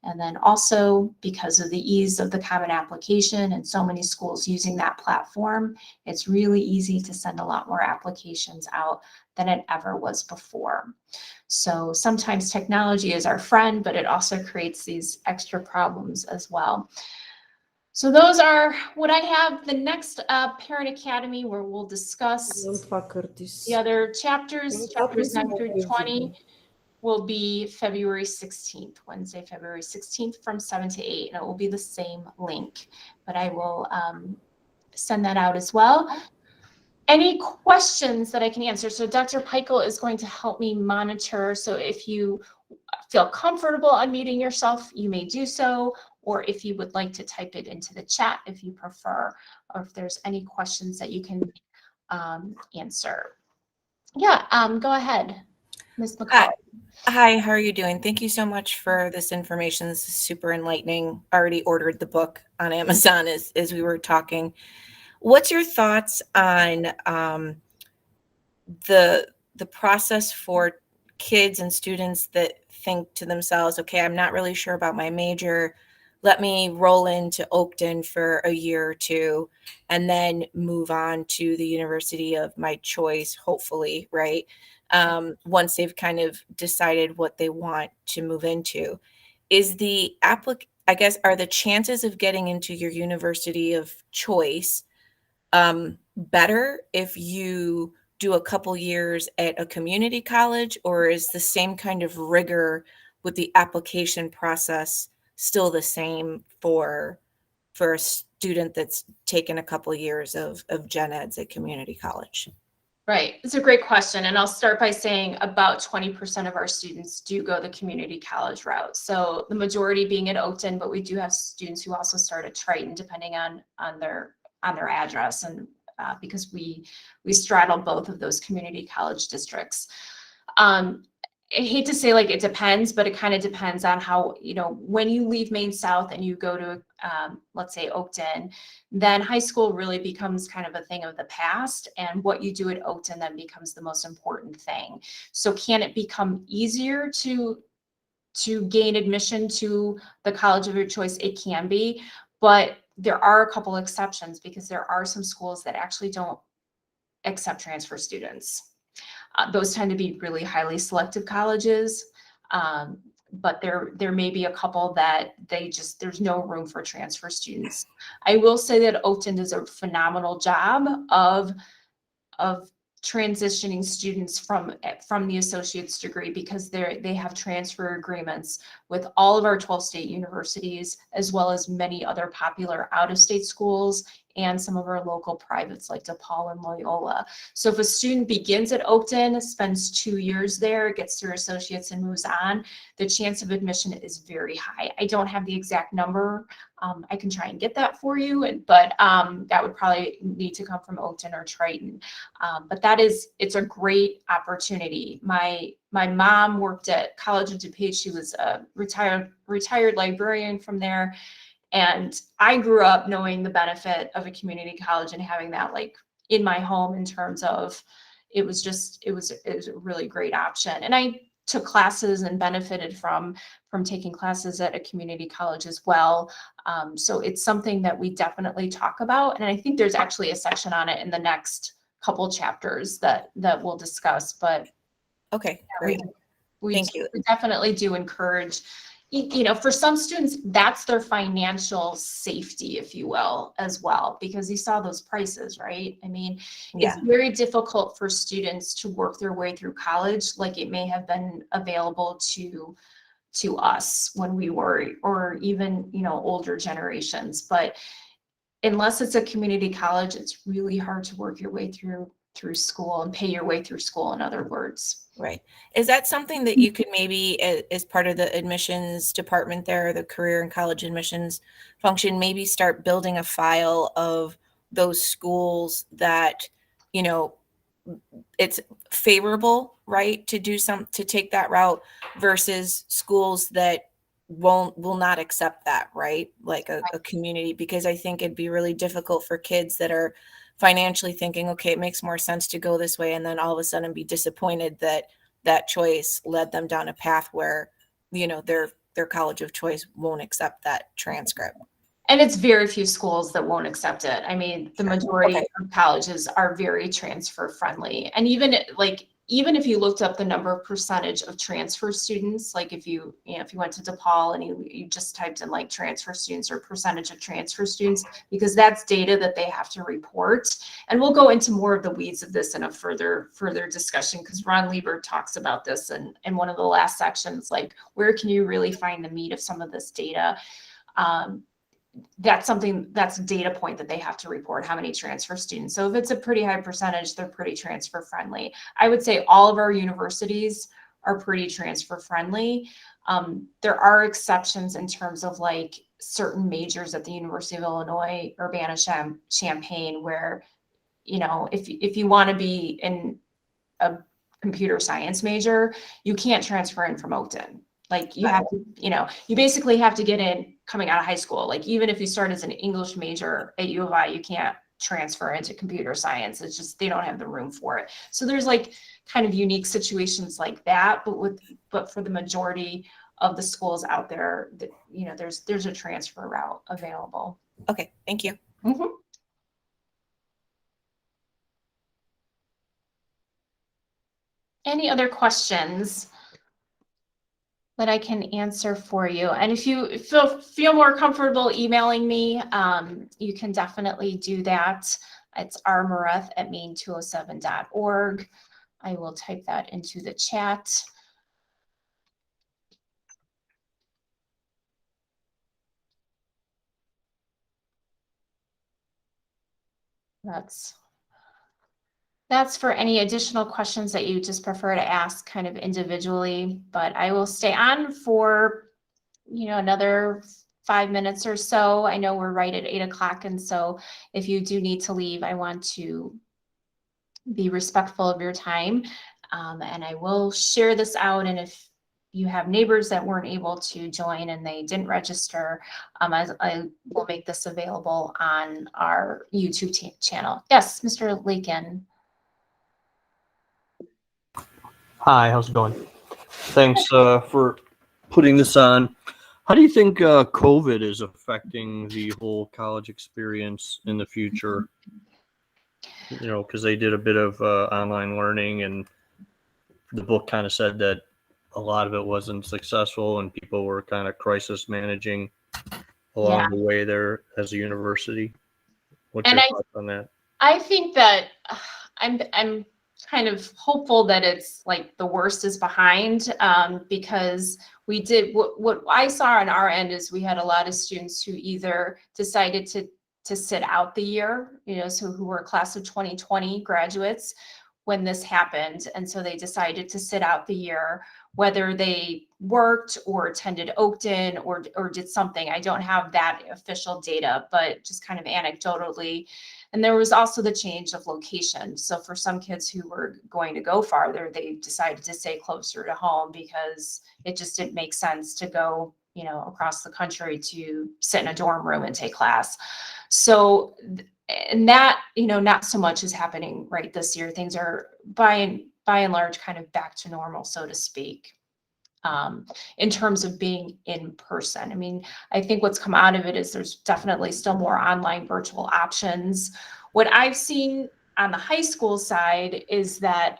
And then also because of the ease of the Common Application and so many schools using that platform, it's really easy to send a lot more applications out than it ever was before. So sometimes technology is our friend, but it also creates these extra problems as well. So those are what I have. The next Parent Academy, where we'll discuss the other chapters 9 through 20, will be February 16th, Wednesday, February 16th from 7 to 8, and it will be the same link, but I will send that out as well. Any questions that I can answer? So Dr. Peichel is going to help me monitor. So if you feel comfortable unmuting yourself, you may do so, or if you would like to type it into the chat if you prefer, or if there's any questions that you can answer. Yeah, go ahead, Ms. McCall. Hi, how are you doing? Thank you so much for this information. This is super enlightening. Already ordered the book on Amazon as we were talking. What's your thoughts on the process for kids and students that think to themselves, okay, I'm not really sure about my major. Let me roll into Oakton for a year or two and then move on to the university of my choice, hopefully, right? Once they've kind of decided what they want to move into. Is the I guess, are the chances of getting into your university of choice better if you do a couple years at a community college, or is the same kind of rigor with the application process still the same for a student that's taken a couple years of gen eds at community college? Right. It's a great question. And I'll start by saying about 20% of our students do go the community college route. So the majority being at Oakton, but we do have students who also start at Triton, depending on their address, and because we straddle both of those community college districts. I hate to say like it depends, but it kind of depends on how, when you leave Maine South and you go to, let's say Oakton, then high school really becomes kind of a thing of the past. And what you do at Oakton then becomes the most important thing. So can it become easier to gain admission to the college of your choice? It can be, but there are a couple exceptions because there are some schools that actually don't accept transfer students. Those tend to be really highly selective colleges, but there may be a couple that there's no room for transfer students. I will say that Oakton does a phenomenal job of transitioning students from the associate's degree, because they have transfer agreements with all of our 12 state universities, as well as many other popular out-of-state schools and some of our local privates like DePaul and Loyola. So if a student begins at Oakton, spends 2 years there, gets their associates and moves on, the chance of admission is very high. I don't have the exact number. I can try and get that for you, but that would probably need to come from Oakton or Triton. But it's a great opportunity. My mom worked at College of DuPage. She was a retired librarian from there. And I grew up knowing the benefit of a community college and having that like in my home, in terms of it was a really great option. And I took classes and benefited from taking classes at a community college as well. So it's something that we definitely talk about. And I think there's actually a section on it in the next couple chapters that we'll discuss. But okay, great. Thank you. We definitely do encourage, for some students, that's their financial safety, if you will, as well, because you saw those prices, right? I mean, It's very difficult for students to work their way through college like it may have been available to us when we were, or even, older generations. But unless it's a community college, it's really hard to work your way through school and pay your way through school, in other words. Right. Is that something that you could maybe, as part of the admissions department there, the career and college admissions function, maybe start building a file of those schools that, it's favorable, right, to take that route, versus schools that will not accept that, right? Like a community, because I think it'd be really difficult for kids that are financially thinking, okay, it makes more sense to go this way, and then all of a sudden be disappointed that that choice led them down a path where, their college of choice won't accept that transcript. And it's very few schools that won't accept it. I mean, the majority of colleges are very transfer friendly. And even if you looked up the number of percentage of transfer students, like if you went to DePaul and you just typed in like transfer students or percentage of transfer students, because that's data that they have to report. And we'll go into more of the weeds of this in a further discussion, because Ron Lieber talks about this in one of the last sections, like where can you really find the meat of some of this data? That's a data point that they have to report, how many transfer students. So if it's a pretty high percentage, they're pretty transfer friendly. I would say all of our universities are pretty transfer friendly. There are exceptions in terms of like certain majors at the University of Illinois, Urbana-Champaign, where, you know, if you want to be in a computer science major, you can't transfer in from Oakton. Like you have to, you know, you basically have to get in coming out of high school. Like even if you start as an English major at U of I, you can't transfer into computer science. It's just, they don't have the room for it. So there's like kind of unique situations like that, but for the majority of the schools out there, that, you know, there's a transfer route available. Okay, thank you. Mhm. Any other questions that I can answer for you? And if you feel more comfortable emailing me, you can definitely do that. It's rmorath@maine207.org. I will type that into the chat. That's for any additional questions that you just prefer to ask kind of individually, but I will stay on for, you know, another 5 minutes or so. I know we're right at 8 o'clock. And so if you do need to leave, I want to be respectful of your time. And I will share this out. And if you have neighbors that weren't able to join and they didn't register, I will make this available on our YouTube channel. Yes, Mr. Lakin. Hi, how's it going? Thanks for putting this on. How do you think COVID is affecting the whole college experience in the future? You know, because they did a bit of online learning, and the book kind of said that a lot of it wasn't successful, and people were kind of crisis managing along the way there as a university. What's your thoughts on that? I think that I'm kind of hopeful that it's like the worst is behind, because we did what I saw on our end is we had a lot of students who either decided to sit out the year, you know, so who were class of 2020 graduates when this happened. And so they decided to sit out the year, whether they worked or attended Oakton or did something. I don't have that official data, but just kind of anecdotally. And there was also the change of location. So for some kids who were going to go farther, they decided to stay closer to home because it just didn't make sense to go, you know, across the country to sit in a dorm room and take class. So, and that, you know, not so much is happening right this year. Things are by and large kind of back to normal, so to speak, in terms of being in person. I mean, I think what's come out of it is there's definitely still more online virtual options. What I've seen on the high school side is that,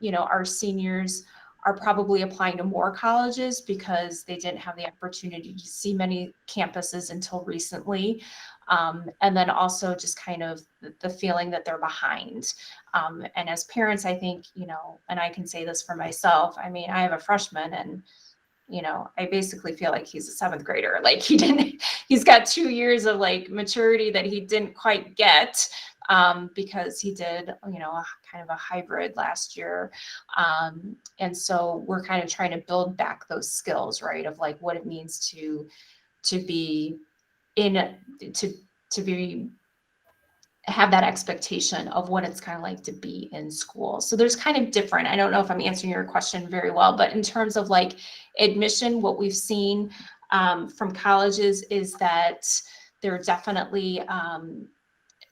you know, our seniors are probably applying to more colleges because they didn't have the opportunity to see many campuses until recently. And then also just kind of the feeling that they're behind. And as parents, I think, you know, and I can say this for myself, I mean, I have a freshman and, you know, I basically feel like he's a seventh grader. Like he's got 2 years of like maturity that he didn't quite get, because he did, you know, kind of a hybrid last year. And so we're kind of trying to build back those skills, right? Of like what it means to be to be have that expectation of what it's kind of like to be in school. So there's kind of different, I don't know if I'm answering your question very well, but in terms of like admission, what we've seen from colleges is that they're definitely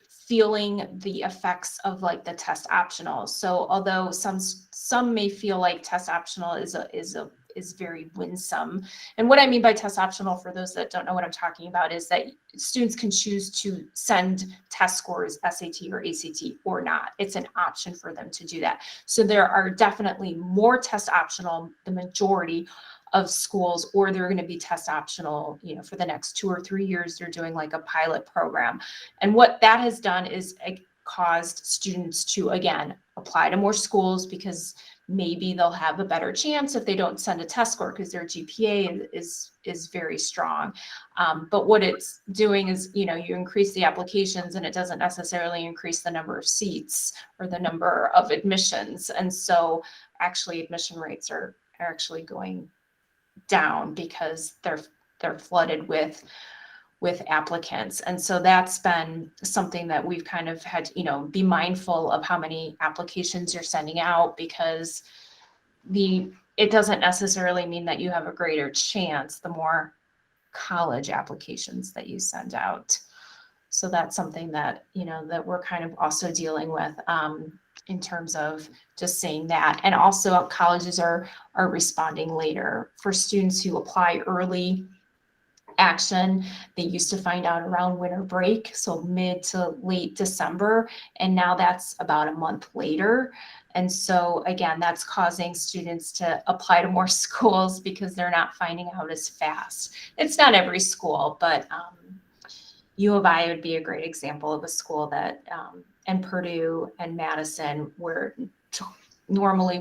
feeling the effects of like the test optional. So although some may feel like test optional is very winsome. And what I mean by test optional, for those that don't know what I'm talking about, is that students can choose to send test scores, SAT or ACT, or not. It's an option for them to do that. So there are definitely more test optional, the majority of schools, or they're going to be test optional, you know, for the next 2 or 3 years. They're doing like a pilot program. And what that has done is caused students to, again, apply to more schools because maybe they'll have a better chance if they don't send a test score because their GPA is very strong. But what it's doing is, you know, you increase the applications and it doesn't necessarily increase the number of seats or the number of admissions. And so actually admission rates are actually going down because they're flooded with applicants. And so that's been something that we've kind of had to, be mindful of how many applications you're sending out, because it doesn't necessarily mean that you have a greater chance the more college applications that you send out. So that's something that, that we're kind of also dealing with in terms of just saying that. And also colleges are responding later. For students who apply early action, they used to find out around winter break, so mid to late December, and now that's about a month later. And so again, that's causing students to apply to more schools because they're not finding out as fast. It's not every school, but U of I would be a great example of a school that, and Purdue and Madison, where normally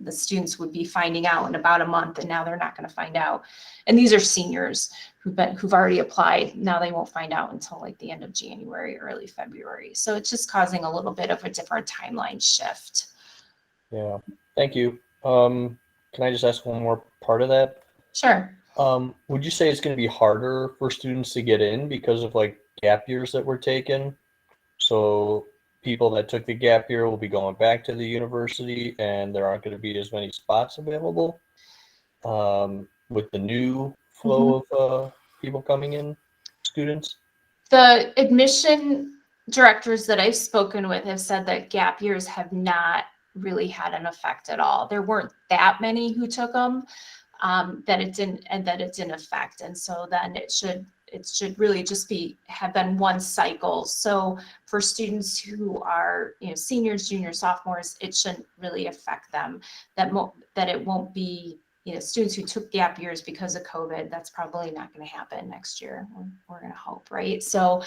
the students would be finding out in about a month, and now they're not going to find out. And these are seniors who've already applied. Now they won't find out until like the end of January, early February. So it's just causing a little bit of a different timeline shift. Yeah, thank you. Can I just ask one more part of that? Sure. Would you say it's going to be harder for students to get in because of like gap years that were taken? So people that took the gap year will be going back to the university, and there aren't going to be as many spots available with the new flow of people coming in, students? The admission directors that I've spoken with have said that gap years have not really had an effect at all. There weren't that many who took them, that it didn't affect. And so then it should really just have been one cycle. So for students who are, seniors, juniors, sophomores, it shouldn't really affect them. That it won't be, students who took gap years because of COVID, that's probably not going to happen next year. We're going to hope, right? So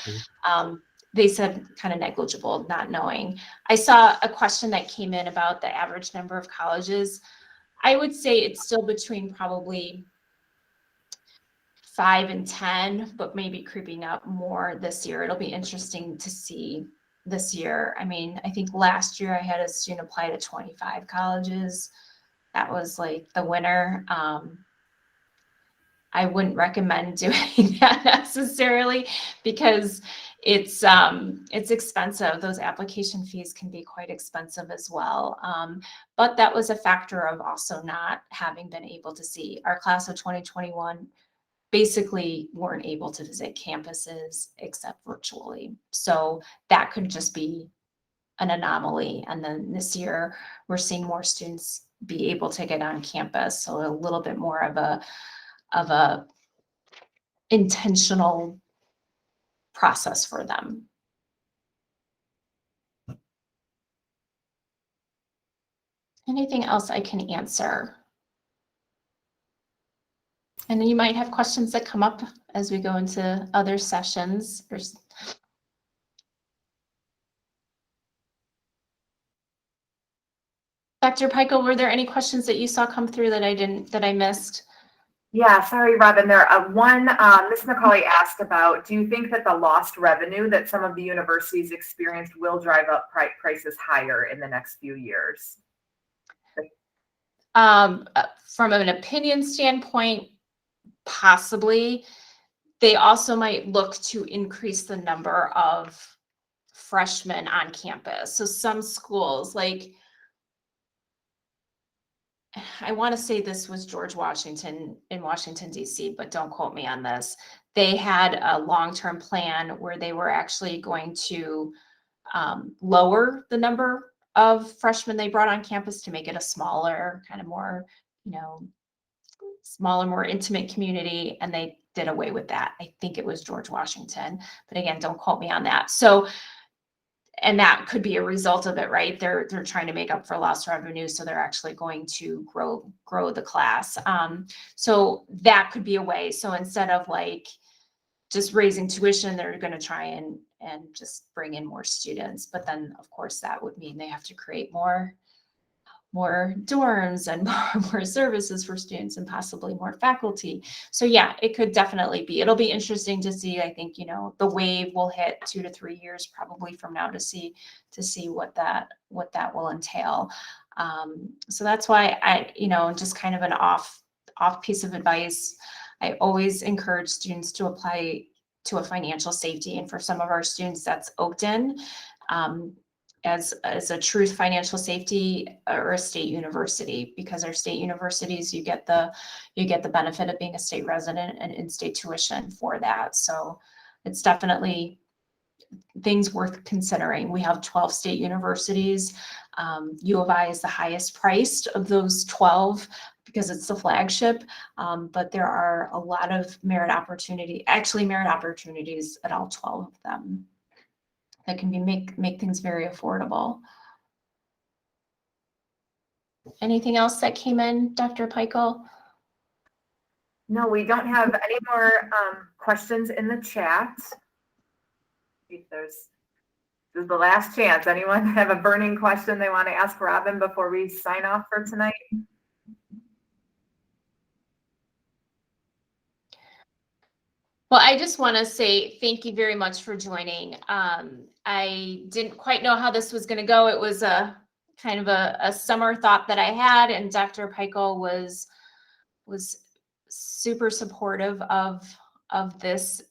they said kind of negligible, not knowing. I saw a question that came in about the average number of colleges. I would say it's still between probably 5 and 10, but maybe creeping up more this year. It'll be interesting to see this year. I mean, I think last year I had a student apply to 25 colleges. That was like the winner. I wouldn't recommend doing that necessarily because it's expensive. Those application fees can be quite expensive as well. But that was a factor of also not having been able to see. Our class of 2021 basically weren't able to visit campuses except virtually. So that could just be an anomaly. And then this year we're seeing more students be able to get on campus. So a little bit more of a intentional process for them. Anything else I can answer? And then you might have questions that come up as we go into other sessions. Dr. Peichel, were there any questions that you saw come through that I missed? Yeah, sorry, Robin. Ms. McCauley asked about, do you think that the lost revenue that some of the universities experienced will drive up prices higher in the next few years? From an opinion standpoint, possibly. They also might look to increase the number of freshmen on campus. So some schools, like, I want to say this was George Washington in Washington, D.C., but don't quote me on this. They had a long-term plan where they were actually going to lower the number of freshmen they brought on campus to make it a smaller, kind of more, smaller, more intimate community. And they did away with that. I think it was George Washington, but again, don't quote me on that. So, and that could be a result of it, right? They're trying to make up for lost revenue. So they're actually going to grow the class. So that could be a way. So instead of like just raising tuition, they're going to try and just bring in more students. But then of course that would mean they have to create more dorms and more services for students and possibly more faculty. So yeah, it could definitely be. It'll be interesting to see. I think, the wave will hit 2 to 3 years probably from now to see what that will entail. So that's why I, just kind of an off piece of advice. I always encourage students to apply to a financial safety. And for some of our students, that's Oakton as a true financial safety, or a state university, because our state universities, you get the benefit of being a state resident and in-state tuition for that. So it's definitely things worth considering. We have 12 state universities. U of I is the highest priced of those 12 because it's the flagship, but there are a lot of merit opportunities at all 12 of them that can make things very affordable. Anything else that came in, Dr. Peichel? No, we don't have any more questions in the chat. If this is the last chance. Anyone have a burning question they want to ask Robin before we sign off for tonight? Well, I just want to say thank you very much for joining. I didn't quite know how this was going to go. It was a kind of a summer thought that I had, and Dr. Peichel was super supportive of this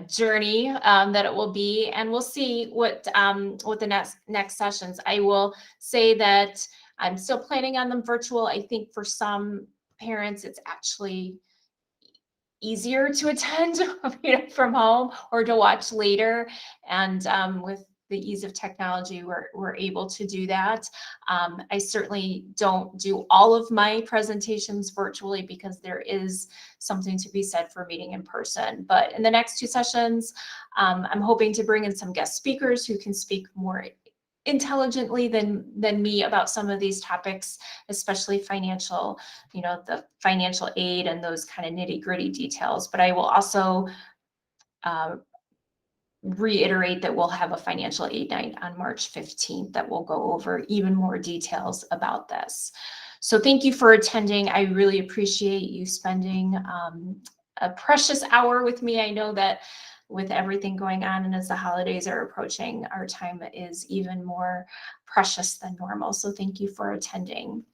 journey that it will be, and we'll see what the next sessions. I will say that I'm still planning on them virtual. I think for some parents, it's actually easier to attend from home or to watch later. And with the ease of technology, we're able to do that. I certainly don't do all of my presentations virtually because there is something to be said for meeting in person. But in the next 2 sessions, I'm hoping to bring in some guest speakers who can speak more intelligently than me about some of these topics, especially financial, the financial aid and those kind of nitty-gritty details. But I will also reiterate that we'll have a financial aid night on March 15th that will go over even more details about this. So thank you for attending. I really appreciate you spending a precious hour with me. I know that with everything going on and as the holidays are approaching, our time is even more precious than normal. So thank you for attending.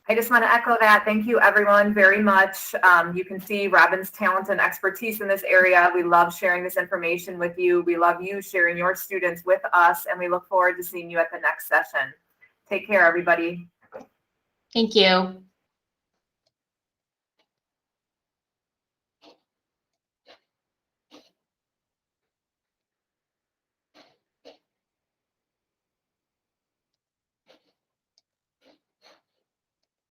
I just want to echo that. Thank you, everyone, very much. You can see Robin's talent and expertise in this area. We love sharing this information with you. We love you sharing your students with us, and we look forward to seeing you at the next session. Take care, everybody. Thank you.